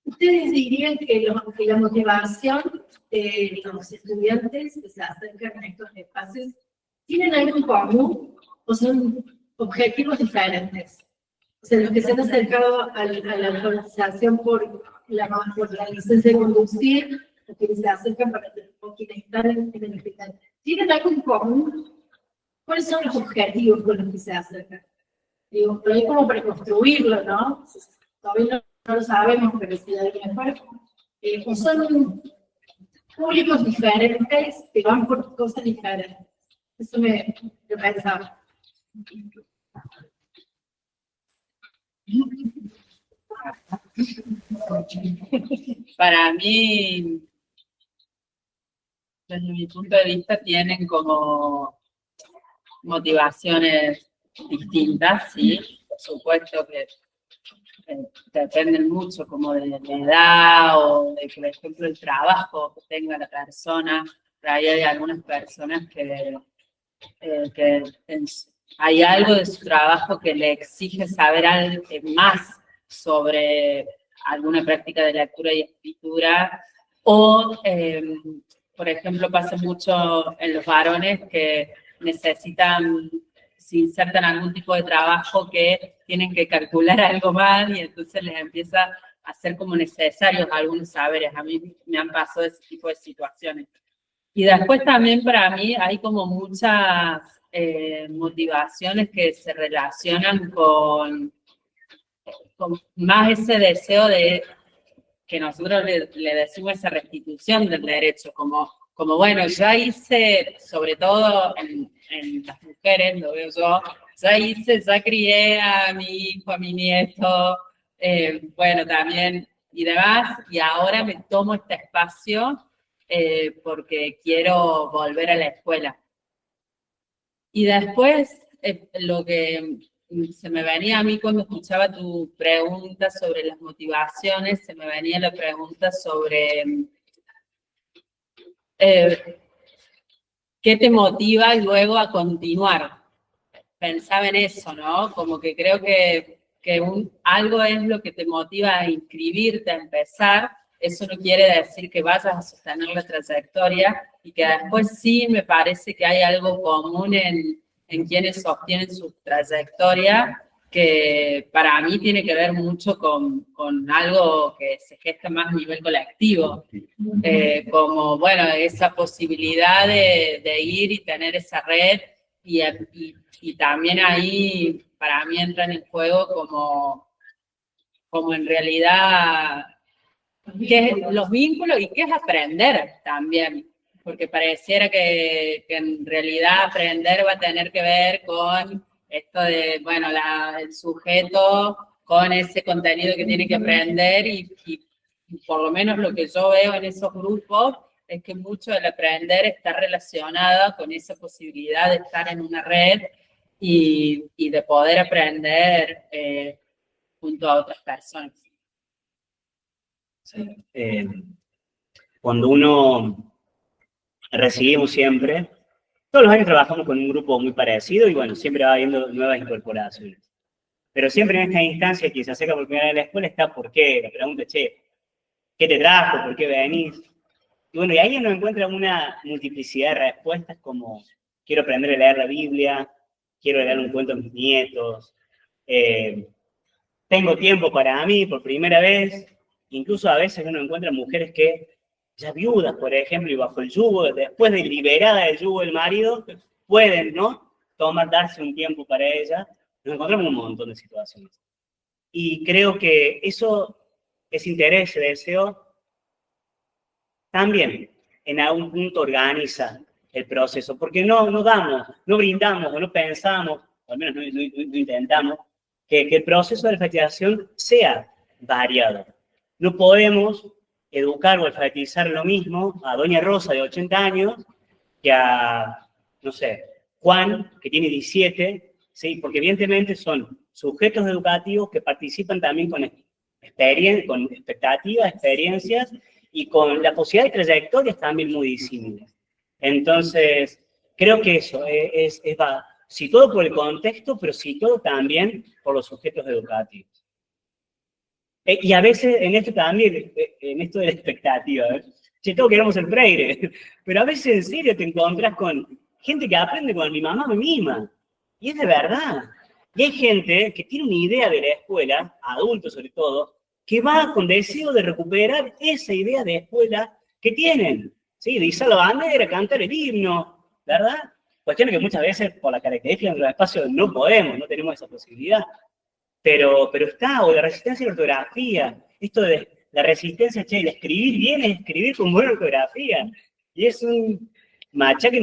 ¿ustedes dirían que la motivación de los estudiantes que se acercan a estos espacios tienen algo en común o son objetivos diferentes? O sea, los que se han acercado a la organización por la licencia de conducir, los que se acercan para quienes están en el hospital, ¿tienen algo en común? ¿Cuáles son los objetivos con los que se acercan? Digo, pero hay como para construirlo, ¿no? Todavía no lo sabemos, pero si hay mejor. O son públicos diferentes que van por cosas diferentes. Eso me pensaba. Para mí, desde mi punto de vista, tienen como motivaciones distintas, sí, por supuesto que dependen mucho como de la edad o de, por ejemplo, el trabajo que tenga la persona. Pero ahí hay algunas personas que hay algo de su trabajo que le exige saber algo más sobre alguna práctica de lectura y escritura, o, por ejemplo, pasa mucho en los varones que necesitan, se insertan algún tipo de trabajo que tienen que calcular algo más y entonces les empieza a ser como necesarios algunos saberes. A mí me han pasado ese tipo de situaciones. Y después también para mí hay como muchas motivaciones que se relacionan con más ese deseo de que nosotros le decimos esa restitución del derecho, como bueno, ya hice, sobre todo en las mujeres, lo veo yo, ya crié a mi hijo, a mi nieto, bueno, también, y demás, y ahora me tomo este espacio porque quiero volver a la escuela. Y después, lo que se me venía a mí cuando escuchaba tu pregunta sobre las motivaciones, se me venía la pregunta sobre ¿qué te motiva luego a continuar? Pensaba en eso, ¿no? Como que creo que algo es lo que te motiva a inscribirte, a empezar. Eso no quiere decir que vayas a sostener la trayectoria y que después sí me parece que hay algo común en quienes sostienen su trayectoria, que para mí tiene que ver mucho con algo que se gesta más a nivel colectivo, como, bueno, esa posibilidad de ir y tener esa red, y también ahí para mí entran en juego como en realidad qué es los vínculos y qué es aprender también, porque pareciera que en realidad aprender va a tener que ver con esto de, bueno, el sujeto con ese contenido que tiene que aprender y por lo menos lo que yo veo en esos grupos es que mucho del aprender está relacionado con esa posibilidad de estar en una red y de poder aprender junto a otras personas. Sí. Cuando uno recibimos siempre, todos los años trabajamos con un grupo muy parecido y bueno, siempre va habiendo nuevas incorporaciones. Pero siempre en esta instancia, quien se acerca por primera vez a la escuela está ¿por qué? La pregunta, che, ¿qué te trajo? ¿Por qué venís? Y bueno, y ahí uno encuentra una multiplicidad de respuestas como quiero aprender a leer la Biblia, quiero leer un cuento a mis nietos, tengo tiempo para mí por primera vez. Incluso a veces uno encuentra mujeres que ya viudas, por ejemplo, y bajo el yugo, después de liberada del yugo del marido, pueden, ¿no? Darse un tiempo para ella. Nos encontramos un montón de situaciones. Y creo que eso, ese interés, ese deseo, también en algún punto organiza el proceso, porque no brindamos o no pensamos, o al menos no intentamos, que el proceso de alfabetización sea variado. No podemos educar o alfabetizar lo mismo a doña Rosa de 80 años que a, no sé, Juan, que tiene 17, ¿sí? Porque evidentemente son sujetos educativos que participan también con expectativas, experiencias y con la posibilidad de trayectorias también muy disímiles. Entonces, creo que eso va, si todo por el contexto, pero si todo también por los sujetos educativos. Y a veces en esto también, en esto de la expectativa, si todos queremos ser Freire, pero a veces en serio te encontrás con gente que aprende con mi mamá me mima, y es de verdad. Y hay gente que tiene una idea de la escuela, adultos sobre todo, que va con deseo de recuperar esa idea de escuela que tienen, ¿sí? De izar la bandera, cantar el himno, ¿verdad? Cuestiones que muchas veces, por la característica de los espacios, no podemos, no tenemos esa posibilidad. Pero está, o la resistencia a la ortografía, esto de la resistencia, che, el escribir bien es escribir con buena ortografía. Y es un machaque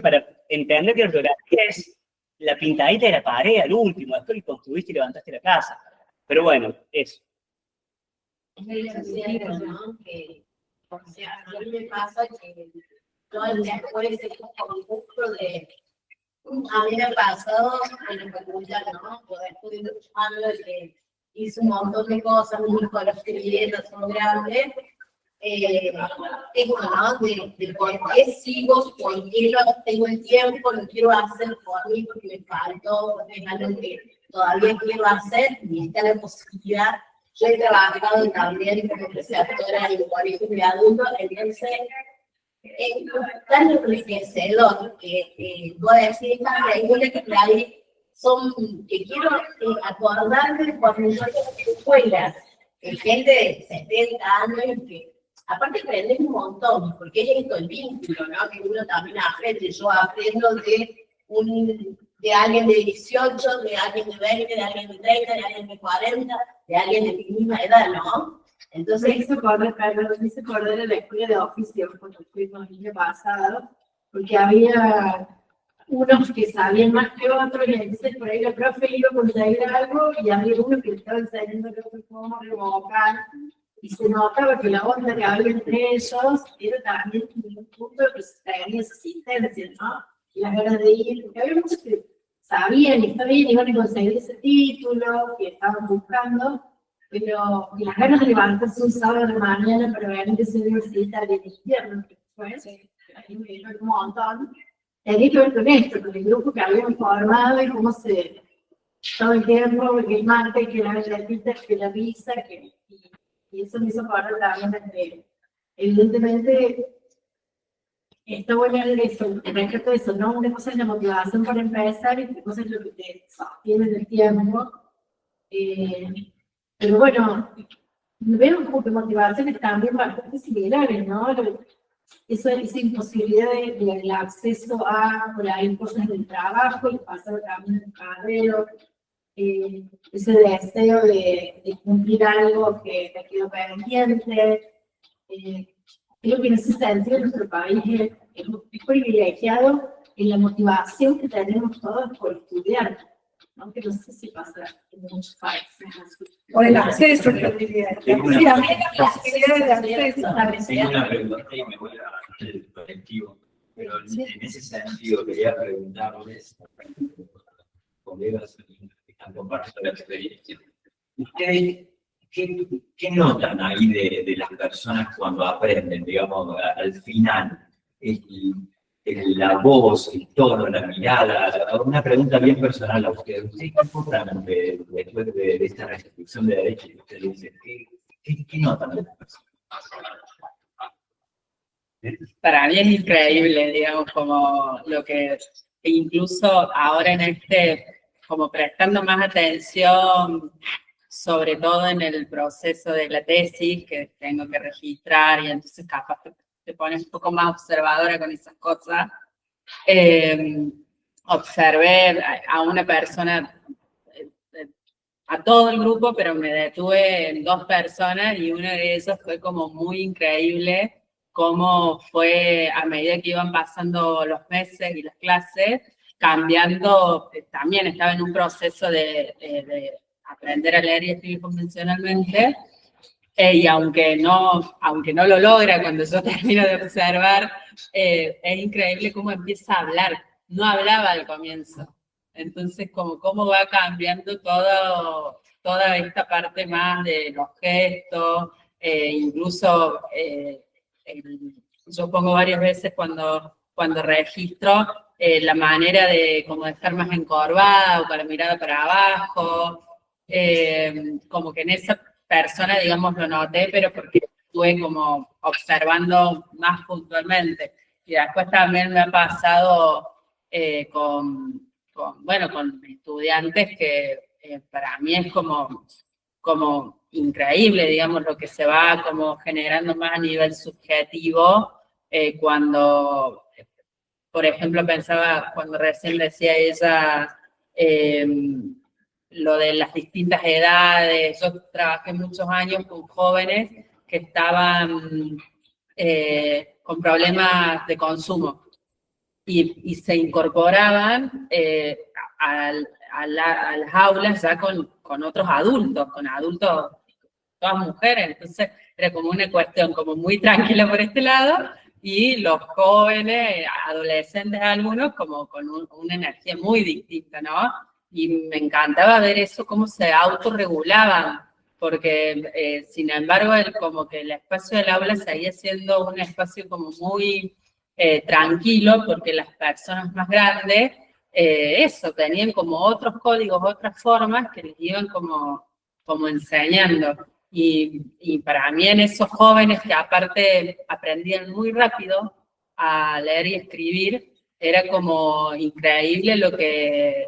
para entender que la ortografía es la pintadita de la pared al último, después que construiste y levantaste la casa. Pero bueno, eso. Que, o sea, a mí me pasa que todo el tiempo es un concurso de... A mí me ha pasado en la facultad, ¿no? Después de muchos años que hice un montón de cosas, muy con los escribiendo, son grandes. Es bueno, de por qué sigo, por qué no tengo el tiempo, lo quiero hacer por mí porque me faltó, porque es algo que todavía quiero hacer y está la posibilidad. Yo he trabajado también como preceptora en colegios de adultos, entonces es tan enriquecedor que voy a decir estas reglas que hay son que quiero acordarme cuando yo era en escuela, gente de 70 años que aparte aprendes un montón, porque es esto el vínculo, ¿no? Que uno también aprende. Yo aprendo de alguien de 18, de alguien de 20, de alguien de 30, de alguien de 40, de alguien de mi misma edad, ¿no? Entonces, me hizo acordar de la escuela de oficio cuando fuimos el año pasado, porque había unos que sabían más que otros, y entonces por ahí la profe iba a conseguir algo, y había uno que estaba enseñando cómo revocar, y se notaba que la onda que había entre ellos era también un punto que tenía esa asistencia, ¿no? Y las ganas de ir, porque había muchos que sabían y está bien, iban a conseguir ese título que estaban buscando, pero las ganas de levantarse un sábado de mañana para venir a esa universitaria en invierno, que fue, ahí me dio un montón, tenía que ver con esto, con el grupo que habían formado y cómo se, todo el tiempo, que el mate, que la galletita, que la pizza, y eso me hizo acordar también de que, evidentemente, está bueno eso, respecto a eso, ¿no? Una cosa es la motivación para empezar y otra cosa es lo que te sostiene en el tiempo. Pero bueno, veo como que motivaciones también bastante similares, ¿no? Esa imposibilidad del acceso a, por ahí, cosas del trabajo y pasar también el carrero, ese deseo de cumplir algo que te quedó pendiente. Creo que en ese sentido nuestro país es privilegiado en la motivación que tenemos todos por estudiar, aunque no sé si pasa en muchos países. O el acceso a la actividad. Sí, también la posibilidad de acceso. Tengo una pregunta y me voy al colectivo, pero en ese sentido quería preguntarles, colegas que están compartiendo la experiencia, ¿ustedes qué notan ahí de las personas cuando aprenden, digamos, al final? La voz, el tono, la mirada, una pregunta bien personal a ustedes. ¿Ustedes qué notan después de esta restricción de derechos que ustedes dicen? ¿Qué notan de las personas? Para mí es increíble, digamos, como lo que, incluso ahora en como prestando más atención, sobre todo en el proceso de la tesis, que tengo que registrar, y entonces capaz te pones un poco más observadora con esas cosas. Observé a una persona, a todo el grupo, pero me detuve en 2 personas, y una de esas fue como muy increíble, cómo fue a medida que iban pasando los meses y las clases, cambiando. También estaba en un proceso de aprender a leer y escribir convencionalmente, y aunque no lo logra cuando yo termino de observar, es increíble cómo empieza a hablar. No hablaba al comienzo. Entonces, cómo va cambiando toda esta parte más de los gestos, incluso yo pongo varias veces cuando registro la manera de como de estar más encorvada o con la mirada para abajo, como que en esa persona, digamos, lo noté, pero porque estuve como observando más puntualmente. Y después también me ha pasado con estudiantes que para mí es como increíble, digamos, lo que se va como generando más a nivel subjetivo cuando, por ejemplo, pensaba, cuando recién decía ella, lo de las distintas edades. Yo trabajé muchos años con jóvenes que estaban con problemas de consumo y se incorporaban a las aulas ya con otros adultos, todas mujeres. Entonces era como una cuestión como muy tranquila por este lado, y los jóvenes, adolescentes algunos, como con una energía muy distinta, ¿no? Y me encantaba ver eso, cómo se autorregulaban, porque sin embargo, como que el espacio del aula seguía siendo un espacio como muy tranquilo, porque las personas más grandes, tenían como otros códigos, otras formas que les iban como enseñando. Y para mí en esos jóvenes que aparte aprendían muy rápido a leer y escribir, era como increíble lo que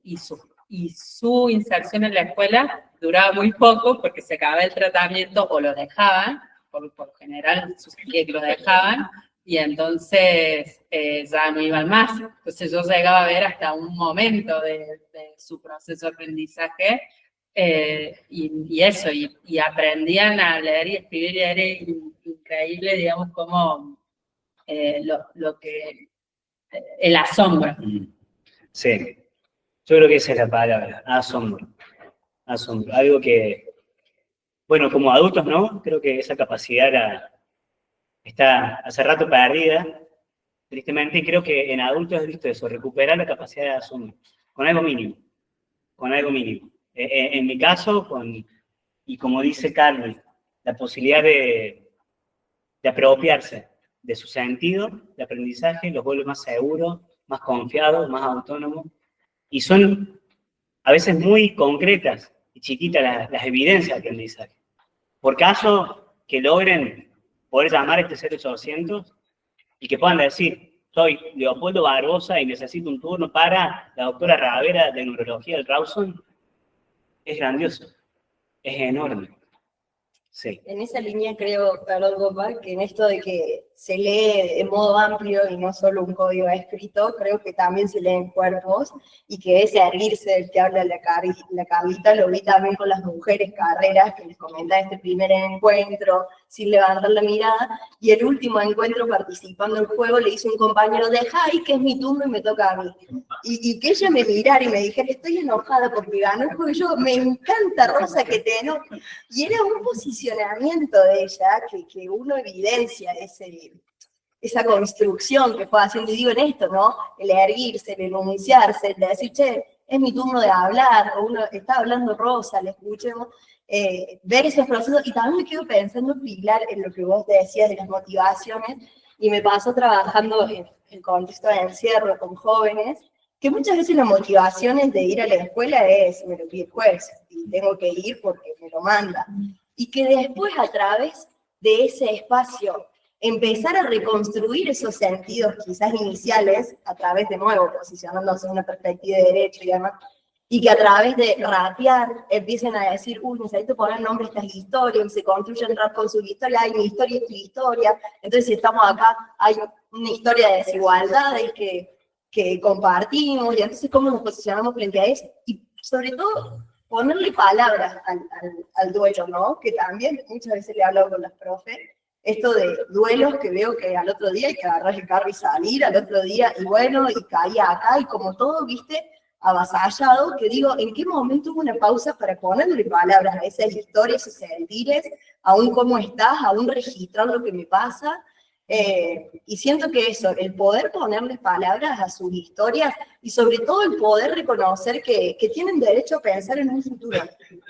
y su inserción en la escuela duraba muy poco porque se acababa el tratamiento o lo dejaban, por general sucedía que lo dejaban, y entonces ya no iban más. Entonces yo llegaba a ver hasta un momento de su proceso de aprendizaje, y aprendían a leer y escribir, y era increíble, digamos, como el asombro. Sí, yo creo que esa es la palabra, asombro. Algo que Bueno, como adultos, ¿no? Creo que esa capacidad está hace rato perdida, tristemente, y creo que en adultos he visto eso, recuperar la capacidad de asombro, con algo mínimo, con algo mínimo. En mi caso, y como dice Carmen, la posibilidad de apropiarse de su sentido de aprendizaje, los vuelve más seguros, más confiados, más autónomos, y son a veces muy concretas y chiquitas las evidencias de aprendizaje. Por caso que logren poder llamar a este 0800 y que puedan decir, soy Leopoldo Barbosa y necesito un turno para la doctora Ravera de Neurología del Rawson, es grandioso, es enorme. Sí. En esa línea creo, perdón, Gopa, que en esto de que se lee de modo amplio y no solo un código escrito, creo que también se leen cuerpos y que ese erguirse del que habla la Carlita lo vi también con las mujeres carreras que les comentaba este primer encuentro sin levantar la mirada, y el último encuentro participando en el juego le hizo un compañero, deja ahí que es mi turno y me toca a mí. Y que ella me mirara y me dijera, estoy enojada porque ganó el juego, y yo, me encanta Rosa que te enojes. Y era un posicionamiento de ella que uno evidencia esa construcción que fue haciendo, y digo en esto, ¿no? El erguirse, el enunciarse, el decir, che, es mi turno de hablar, o uno está hablando Rosa, le escuchemos, ver esos procesos, y también me quedo pensando, Pilar, en lo que vos decías de las motivaciones, y me paso trabajando en el contexto de encierro con jóvenes, que muchas veces la motivación de ir a la escuela es, me lo pide el juez, y tengo que ir porque me lo manda, y que después a través de ese espacio empezar a reconstruir esos sentidos quizás iniciales, a través de nuevo, posicionándose en una perspectiva de derecho y demás, y que a través de rapear empiecen a decir, uy, necesito poner nombre a estas historias, y se construyen rap con su historia, hay mi historia y tu historia, entonces si estamos acá, hay una historia de desigualdades que compartimos, y entonces cómo nos posicionamos frente a eso, y sobre todo ponerle palabras al duelo, ¿no? Que también muchas veces le he hablado con las profes, esto de duelos que veo que al otro día hay que agarrar el carro y salir, al otro día, y bueno, y caía acá, y como todo, viste, avasallado, que digo, ¿en qué momento hubo una pausa para ponerle palabras a esas historias, esos sentires, aún cómo estás, aún registrar lo que me pasa? Y siento que eso, el poder ponerles palabras a sus historias y sobre todo el poder reconocer que tienen derecho a pensar en un futuro,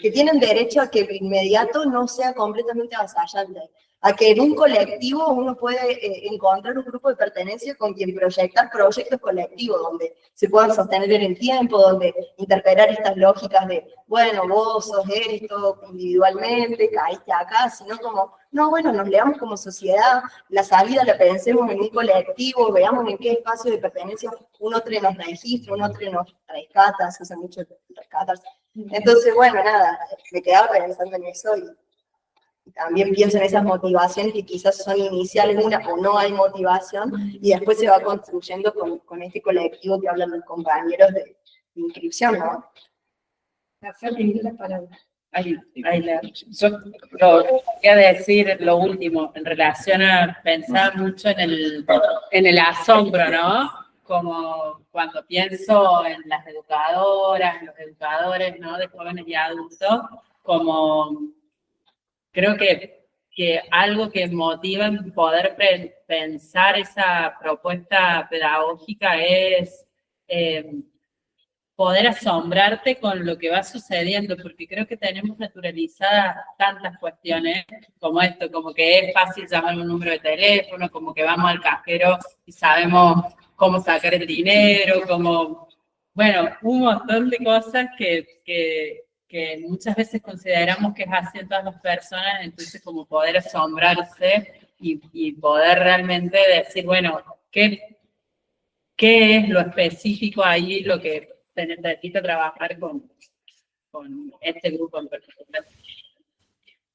que tienen derecho a que el inmediato no sea completamente avasallante, a que en un colectivo uno puede encontrar un grupo de pertenencia con quien proyectar proyectos colectivos, donde se puedan sostener en el tiempo, donde interpelar estas lógicas de, bueno, vos sos esto individualmente, caíste acá, sino como, no, bueno, nos leamos como sociedad, la salida la pensemos en un colectivo, veamos en qué espacio de pertenencia un otro nos registra, un otro nos rescata, se usa mucho rescatarse. Entonces, bueno, nada, me quedaba pensando en eso y también pienso en esas motivaciones que quizás son iniciales, una o no hay motivación, y después se va construyendo con este colectivo que hablan los compañeros de inscripción, ¿no? Yo quería decir lo último en relación a pensar mucho en el asombro, ¿no? Como cuando pienso en las educadoras, los educadores, ¿no? De jóvenes y adultos, como creo que algo que motiva en poder pensar esa propuesta pedagógica es poder asombrarte con lo que va sucediendo, porque creo que tenemos naturalizadas tantas cuestiones como esto, como que es fácil llamar un número de teléfono, como que vamos al cajero y sabemos cómo sacar el dinero, como, bueno, un montón de cosas que muchas veces consideramos que es así en todas las personas, entonces como poder asombrarse y poder realmente decir, bueno, ¿qué es lo específico ahí, lo que necesito trabajar con este grupo en particular?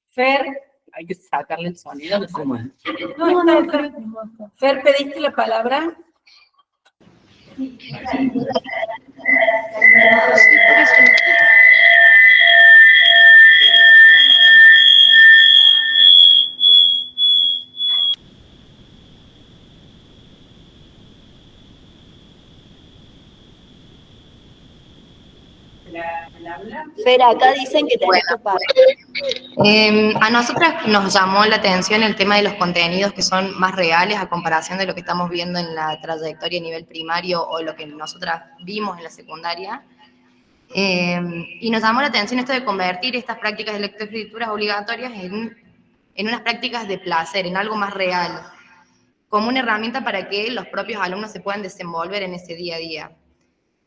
Fer, Hay que sacarle el sonido. ¿Cómo es? no, Fer, ¿pediste la palabra? Fer, acá dicen que tenés que parar. A nosotras nos llamó la atención el tema de los contenidos que son más reales a comparación de lo que estamos viendo en la trayectoria a nivel primario o lo que nosotras vimos en la secundaria. Y nos llamó la atención esto de convertir estas prácticas de lectoescrituras obligatorias en unas prácticas de placer, en algo más real, como una herramienta para que los propios alumnos se puedan desenvolver en ese día a día.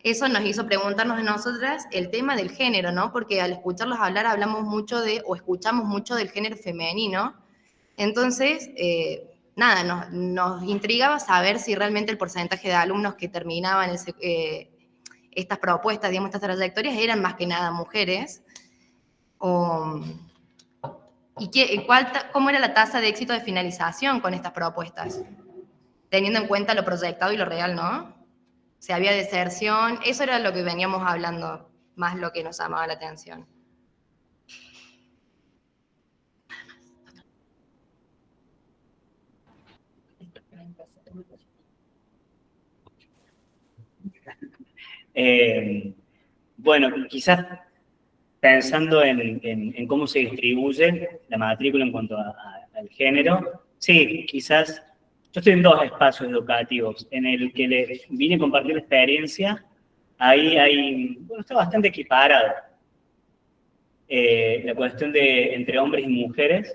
Eso nos hizo preguntarnos a nosotras el tema del género, ¿no? Porque al escucharlos hablar hablamos mucho escuchamos mucho del género femenino. Entonces, nada, nos intrigaba saber si realmente el porcentaje de alumnos que terminaban estas propuestas, digamos, estas trayectorias, eran más que nada mujeres. ¿Cómo era la tasa de éxito de finalización con estas propuestas? Teniendo en cuenta lo proyectado y lo real, ¿no? Si había deserción, eso era lo que veníamos hablando, más lo que nos llamaba la atención. Bueno, quizás pensando en cómo se distribuye la matrícula en cuanto al género, sí, quizás yo estoy en 2 espacios educativos, en el que les vine a compartir la experiencia, ahí bueno, está bastante equiparado. La cuestión de entre hombres y mujeres,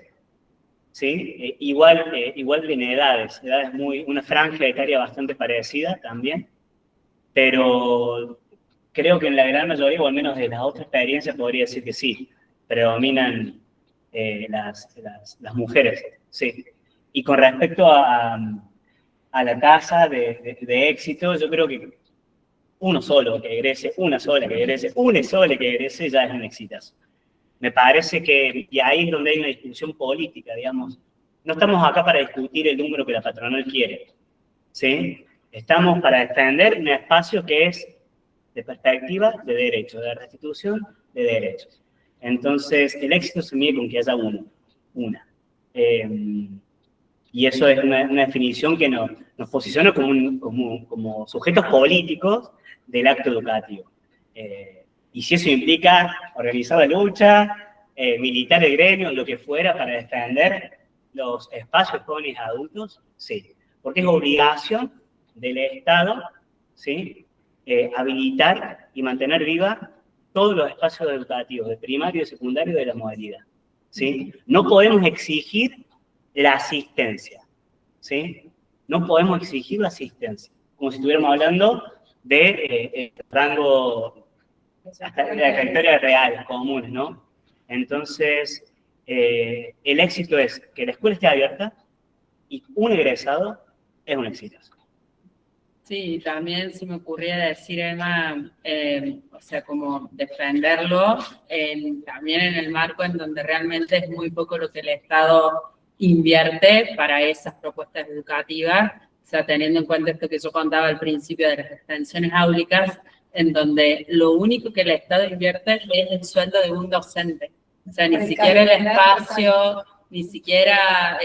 ¿sí? Igual en edades una franja etaria bastante parecida también, pero creo que en la gran mayoría, o al menos de las otras experiencias, podría decir que sí, predominan las mujeres, sí. Y con respecto a la tasa de éxito, yo creo que una sola que egrese, una sola que egrese, ya es un exitazo. Me parece que, y ahí es donde hay una discusión política, digamos. No estamos acá para discutir el número que la patronal quiere, ¿sí? Estamos para defender un espacio que es de perspectiva de derecho, de restitución de derechos. Entonces, el éxito se mide con que haya una. Y eso es una definición que nos posiciona como sujetos políticos del acto educativo. Y si eso implica organizar la lucha, militar el gremio, lo que fuera, para defender los espacios jóvenes adultos, sí. Porque es obligación del Estado, ¿sí? Habilitar y mantener viva todos los espacios educativos, de primario, de secundario, de la modalidad, ¿sí? No podemos exigir la asistencia, ¿sí? No podemos exigir la asistencia, como si estuviéramos hablando de rango, hasta de la trayectoria real, comunes, ¿no? Entonces, el éxito es que la escuela esté abierta y un egresado es un exitoso. Sí, también se me ocurría decir, Emma, o sea, como defenderlo, también en el marco en donde realmente es muy poco lo que el Estado invierte para esas propuestas educativas, o sea, teniendo en cuenta esto que yo contaba al principio de las extensiones áulicas, en donde lo único que el Estado invierte es el sueldo de un docente. O sea, ni siquiera el espacio, ni siquiera,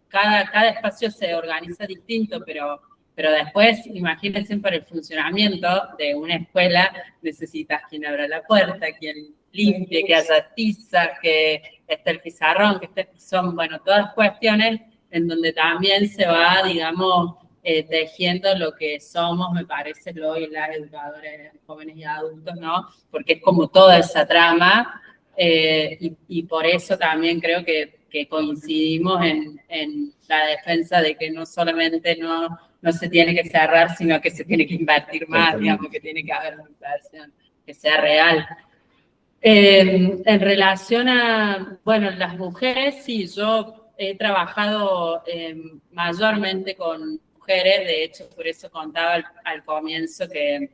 cada espacio se organiza distinto, pero después, imagínense, para el funcionamiento de una escuela necesitas quien abra la puerta, quien limpie, que haya tiza, que esté el pizarrón, son, bueno, todas cuestiones en donde también se va, digamos, tejiendo lo que somos, me parece, hoy las educadoras jóvenes y adultos, ¿no? Porque es como toda esa trama, y por eso también creo que coincidimos en la defensa de que no solamente no se tiene que cerrar, sino que se tiene que invertir más, digamos, que tiene que haber una inversión que sea real. En relación a, bueno, las mujeres, sí, yo he trabajado mayormente con mujeres, de hecho, por eso contaba al comienzo que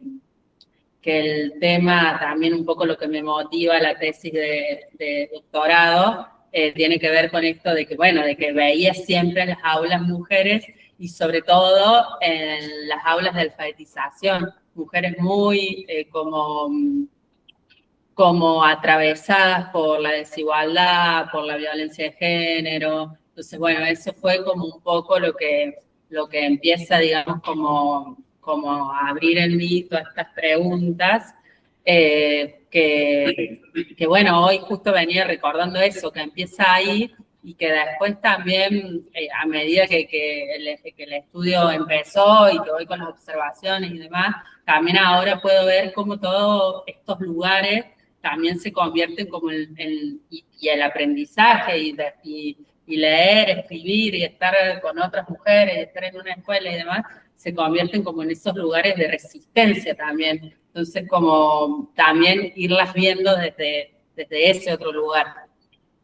el tema, también un poco lo que me motiva la tesis de doctorado, tiene que ver con esto de que, bueno, de que veía siempre en las aulas mujeres y sobre todo en las aulas de alfabetización, mujeres muy como atravesadas por la desigualdad, por la violencia de género. Entonces, bueno, eso fue como un poco lo que empieza, digamos, como a abrir en mí todas estas preguntas. que bueno, hoy justo venía recordando eso, que empieza ahí y que después también, a medida que el estudio empezó y que voy con las observaciones y demás, también ahora puedo ver cómo todos estos lugares también se convierten como y el aprendizaje y leer, escribir y estar con otras mujeres, y estar en una escuela y demás, se convierten como en esos lugares de resistencia también. Entonces, como también irlas viendo desde ese otro lugar.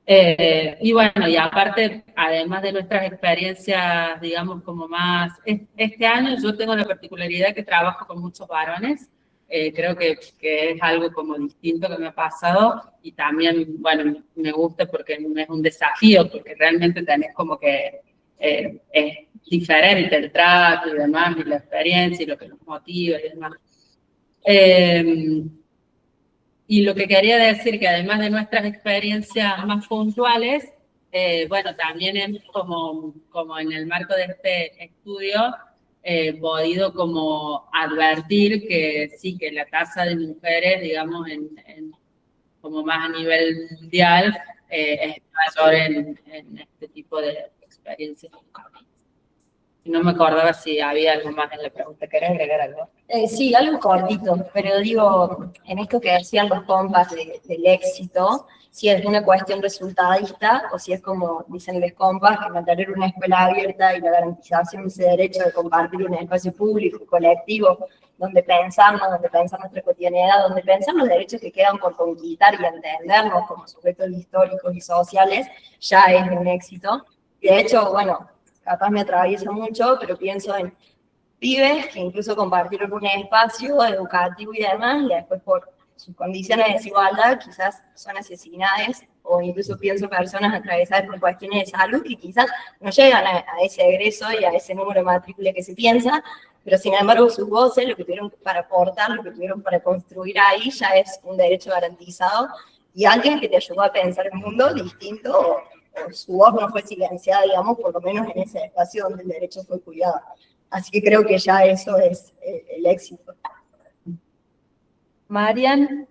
Y bueno, y aparte, además de nuestras experiencias, digamos, como más... Este año yo tengo la particularidad que trabajo con muchos varones. Creo que es algo como distinto que me ha pasado y también, bueno, me gusta porque es un desafío, porque realmente tenés como que es diferente el trato y demás, y la experiencia y lo que nos motiva y demás. Y lo que quería decir que además de nuestras experiencias más puntuales, bueno, también hemos como en el marco de este estudio, podido como advertir que sí, que la tasa de mujeres, digamos, como más a nivel mundial, es mayor en este tipo de experiencias. No me acordaba si había algo más en la pregunta. ¿Querés agregar algo? Sí, algo cortito, pero digo, en esto que decían los compas del éxito, si es una cuestión resultadista o si es como dicen los compas, que mantener una escuela abierta y la garantización de ese derecho de compartir un espacio público, colectivo, donde pensar nuestra cotidianidad, donde pensar los derechos que quedan por conquistar y entendernos como sujetos históricos y sociales, ya es un éxito. De hecho, bueno, capaz me atraviesa mucho, pero pienso en pibes que incluso compartieron un espacio educativo y demás, y después por sus condiciones de desigualdad quizás son asesinadas, o incluso pienso personas atravesadas por cuestiones de salud que quizás no llegan a ese egreso y a ese número de matrícula que se piensa, pero sin embargo sus voces, lo que tuvieron para aportar, lo que tuvieron para construir ahí, ya es un derecho garantizado, y alguien que te ayudó a pensar el mundo distinto, o su voz no fue silenciada, digamos, por lo menos en ese espacio donde el derecho fue cuidado. Así que creo que ya eso es el éxito. Marian,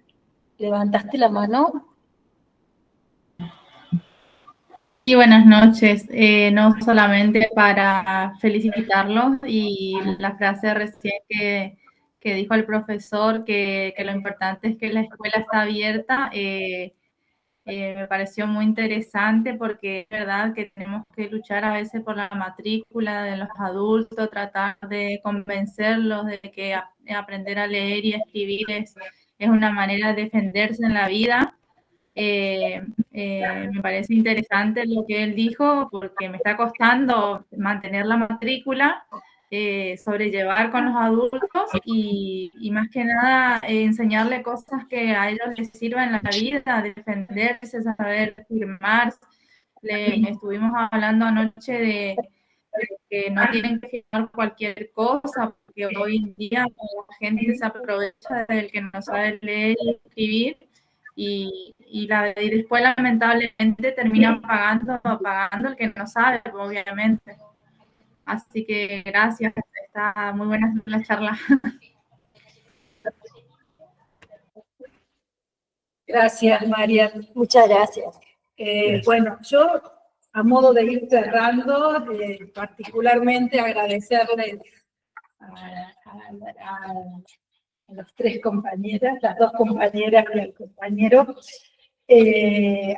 levantaste la mano. Y buenas noches, no solamente para felicitarlos y la frase recién que dijo el profesor, que lo importante es que la escuela está abierta, me pareció muy interesante porque es verdad que tenemos que luchar a veces por la matrícula de los adultos, tratar de convencerlos de que aprender a leer y a escribir es una manera de defenderse en la vida. Me parece interesante lo que él dijo porque me está costando mantener la matrícula, sobrellevar con los adultos y más que nada enseñarle cosas que a ellos les sirvan en la vida, defenderse, saber firmar. Estuvimos hablando anoche de que no tienen que firmar cualquier cosa, porque hoy en día la gente se aprovecha del que no sabe leer y escribir. Y después lamentablemente terminan pagando el que no sabe, obviamente. Así que gracias, está muy buena la charla. Gracias, María. Muchas gracias. Bueno, yo a modo de ir cerrando, particularmente agradecerles a las tres compañeras, las dos compañeras y el compañero,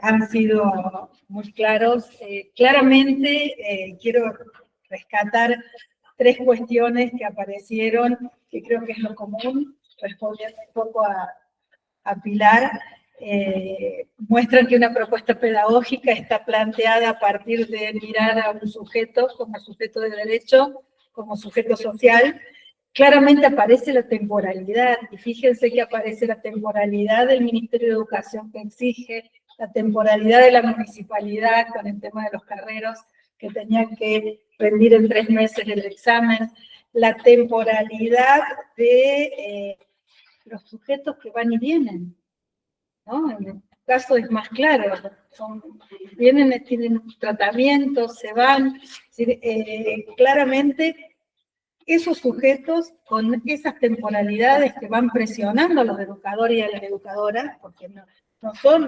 han sido muy claros. Claramente quiero rescatar tres cuestiones que aparecieron, que creo que es lo común, respondiendo un poco a Pilar. Muestran que una propuesta pedagógica está planteada a partir de mirar a un sujeto como sujeto de derecho, como sujeto social. Claramente aparece la temporalidad, y fíjense que aparece la temporalidad del Ministerio de Educación que exige, la temporalidad de la municipalidad con el tema de los carreros que tenían que rendir en 3 meses el examen, la temporalidad de los sujetos que van y vienen, ¿no? En el caso es más claro, vienen, tienen tratamientos, se van, claramente esos sujetos con esas temporalidades que van presionando a los educadores y a las educadoras, porque no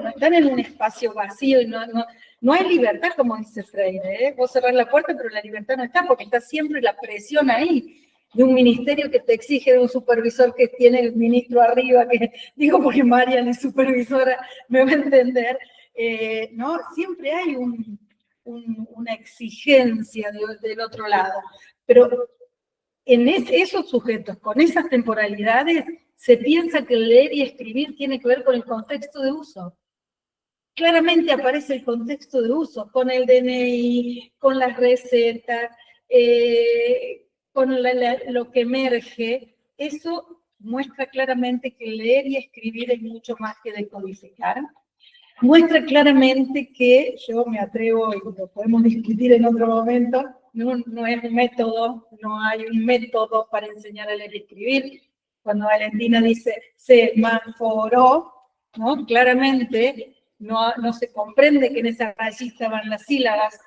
están en un espacio vacío y no hay libertad, como dice Freire, ¿eh? Vos cerrás la puerta, pero la libertad no está, porque está siempre la presión ahí, de un ministerio que te exige, de un supervisor que tiene el ministro arriba, que digo porque Marian es supervisora, me va a entender, ¿no? Siempre hay una exigencia del otro lado, pero en esos sujetos, con esas temporalidades, se piensa que leer y escribir tiene que ver con el contexto de uso. Claramente aparece el contexto de uso, con el DNI, con las recetas, con lo que emerge. Eso muestra claramente que leer y escribir es mucho más que decodificar. Muestra claramente que, yo me atrevo, y lo podemos discutir en otro momento, no es un método, no hay un método para enseñar a leer y escribir. Cuando Valentina dice semáforo, ¿no? Claramente no se comprende que en esa rayita van las sílabas,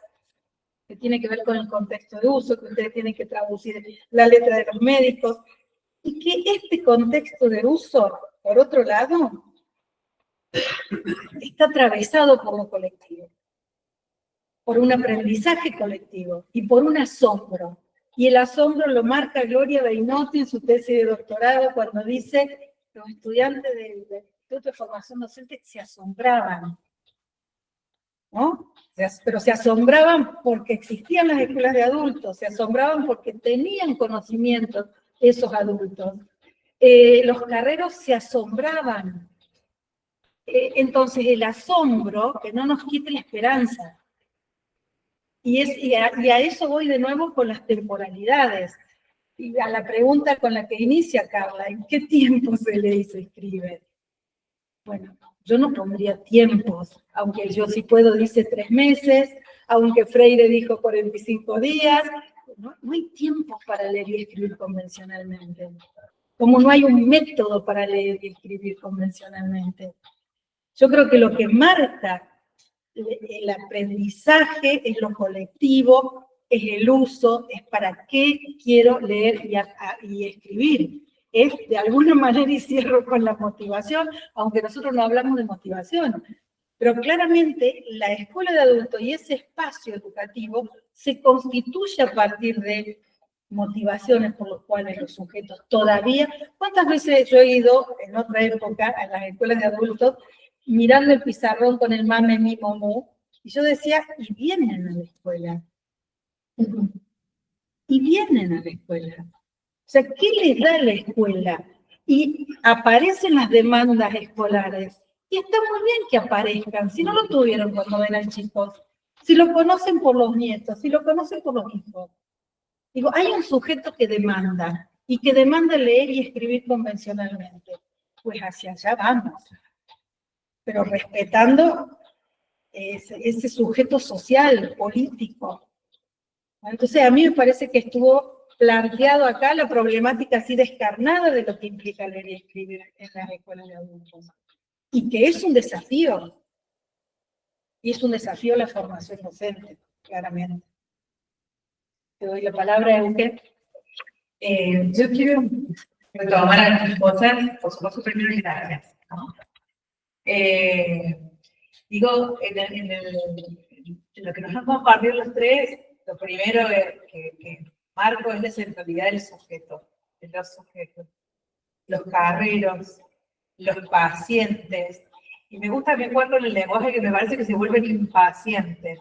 que tiene que ver con el contexto de uso, que ustedes tienen que traducir la letra de los médicos, y que este contexto de uso, por otro lado, está atravesado por lo colectivo, por un aprendizaje colectivo y por un asombro. Y el asombro lo marca Gloria Beinotti en su tesis de doctorado cuando dice los estudiantes del Instituto de Formación Docente se asombraban, ¿no? Pero se asombraban porque existían las escuelas de adultos, se asombraban porque tenían conocimientos esos adultos. Los carreros se asombraban. Entonces el asombro, que no nos quite la esperanza. Y a eso voy de nuevo con las temporalidades. Y a la pregunta con la que inicia Carla, ¿en qué tiempo se lee y se escribe? Bueno, yo no pondría tiempos, aunque Yo Sí Puedo dice 3 meses, aunque Freire dijo 45 días, no hay tiempos para leer y escribir convencionalmente. Como no hay un método para leer y escribir convencionalmente. Yo creo que lo que marca el aprendizaje es lo colectivo, es el uso, es para qué quiero leer y escribir. Es de alguna manera, y cierro con la motivación, aunque nosotros no hablamos de motivación, pero claramente la escuela de adultos y ese espacio educativo se constituye a partir de motivaciones por las cuales los sujetos todavía, ¿cuántas veces yo he ido en otra época a las escuelas de adultos mirando el pizarrón con el mame, mi, momu, y yo decía, y vienen a la escuela. Y vienen a la escuela. O sea, ¿qué les da la escuela? Y aparecen las demandas escolares. Y está muy bien que aparezcan, si no lo tuvieron cuando eran chicos, si lo conocen por los nietos, si lo conocen por los hijos. Digo, hay un sujeto que demanda, y que demanda leer y escribir convencionalmente. Pues hacia allá vamos. Pero respetando ese sujeto social, político. Entonces, a mí me parece que estuvo planteado acá la problemática así descarnada de lo que implica leer y escribir en las escuelas de adultos. Y que es un desafío. Y es un desafío la formación docente, claramente. Te doy la palabra, Euge. Yo quiero retomar algunas cosas, por supuesto, primero gracias, ¿no? Digo, en lo que nos han compartido los tres, lo primero que marco es la centralidad del sujeto, de los sujetos, los carreros, los pacientes. Y me gusta que cuando en el lenguaje que me parece que se vuelven impacientes.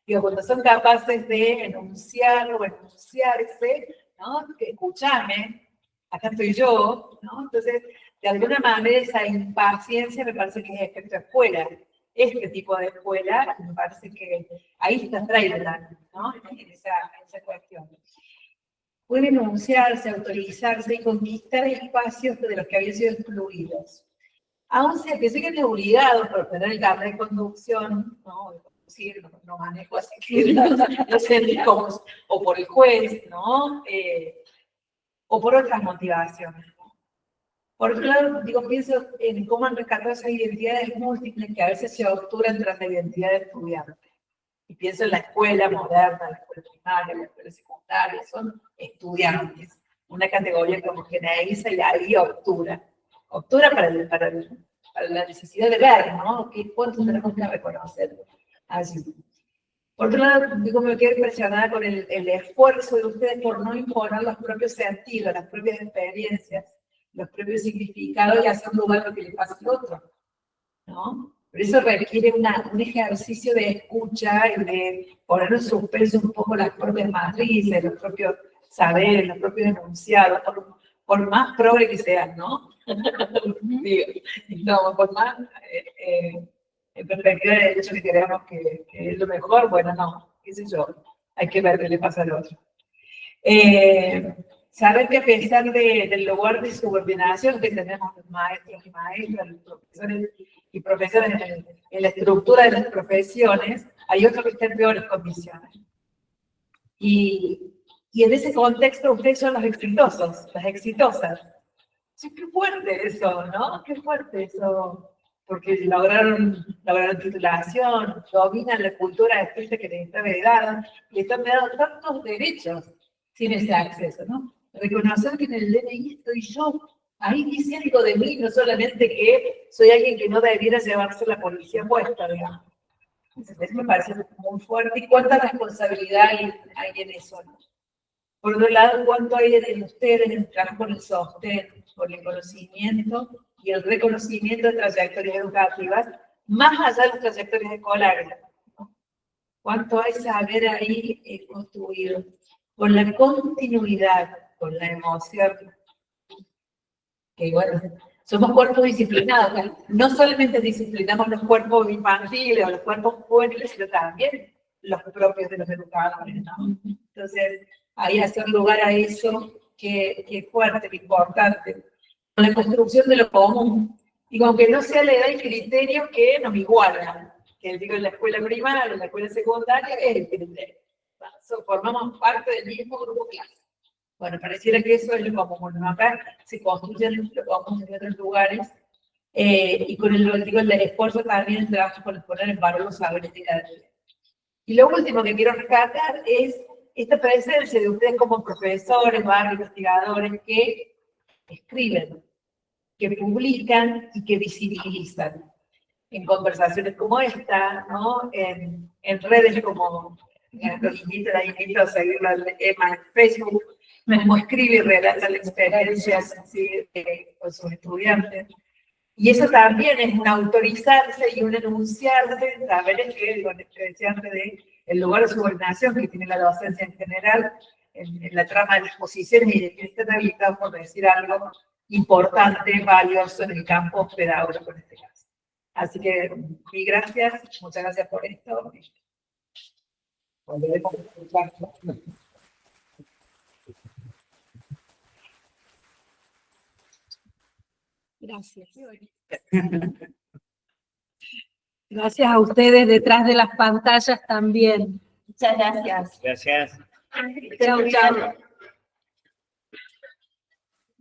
Digo, cuando son capaces de enunciar o enunciarse, ¿no? Que escúchame, acá estoy yo, ¿no? Entonces, de alguna manera esa impaciencia me parece que es efecto escuela. Este tipo de escuela, me parece que ahí está Freireland, ¿no? En esa cuestión. Puede enunciarse, autorizarse y conquistar espacios de los que habían sido excluidos. Aún sea que siguen obligados por tener el carnet de conducción, ¿no? No manejo así que no sé ni cómo, o por el juez, ¿no? O por otras motivaciones. Por otro lado, digo, pienso en cómo han rescatado esas identidades múltiples que a veces se obturan tras la identidad de estudiante. y pienso en la escuela moderna, la escuela primaria, la escuela secundaria, son estudiantes, una categoría que homogeneiza y ahí obtura para la necesidad de ver, ¿no? ¿Cuánto tenemos que reconocer? Así. Por otro lado, digo, me quedé impresionada con el esfuerzo de ustedes por no imponer los propios sentidos, las propias experiencias, los propios significados y hacer lugar a lo que le pasa al otro, ¿no? Pero eso requiere un ejercicio de escucha y de poner en suspenso un poco las propias matrices, los propios saberes, los propios enunciados, por más progre que sean, ¿no? Digo, no, por más en perspectiva del hecho que creamos que es lo mejor, bueno, no, qué sé yo, hay que ver qué le pasa al otro. Saber que a pesar del lugar de subordinación que tenemos los maestros y maestras, los profesores y profesoras en la estructura de las profesiones, hay otros que están en peores condiciones. Y en ese contexto ustedes son los exitosos, las exitosas. Sí, qué fuerte eso, ¿no? Qué fuerte eso. Porque lograron titulación, dominan la cultura escrita que les está vedada, le están dando tantos derechos sin ese acceso, ¿no? Reconocer que en el DNI estoy yo, ahí dice algo de mí, no solamente que soy alguien que no debiera llevarse la policía puesta, digamos. Entonces, me parece muy fuerte. ¿Y cuánta responsabilidad hay en eso, no? Por otro lado, ¿cuánto hay en ustedes en trabajo con el sostén, con el conocimiento y el reconocimiento de trayectorias educativas, más allá de las trayectorias escolares, ¿no? ¿Cuánto hay saber ahí construido? Con la continuidad, con la emoción. Que bueno, somos cuerpos disciplinados, no solamente disciplinamos los cuerpos infantiles o los cuerpos juveniles, sino también los propios de los educadores, ¿no? Entonces, ahí hacer lugar a eso, que fuerte, que importante. La construcción de lo común, y aunque no sea la edad y criterios que nos igualan, que digo en la escuela primaria, en la escuela secundaria, es el criterio. Formamos parte del mismo grupo clase. Bueno, pareciera que eso es lo común, ¿no? Acá se construyen lo común en otros lugares, y con el esfuerzo también el trabajo por poner en valor los saberes de cada día. Y lo último que quiero rescatar es esta presencia de ustedes como profesores, investigadores, que escriben, que publican y que visibilizan en conversaciones como esta, ¿no? En redes como, los invito a seguirlo en Facebook, como escribe y relata la experiencia así, con sus estudiantes. Y eso también es un autorizarse y un enunciarse, saber que, lo que decía antes del lugar de subordinación que tiene la docencia en general, en la trama de las posiciones y de que estén habilitados por decir algo importante, valioso en el campo pedagógico en este caso. Así que, mil gracias, muchas gracias por esto. Gracias. Gracias a ustedes detrás de las pantallas también. Muchas gracias. Gracias. Chao, chao.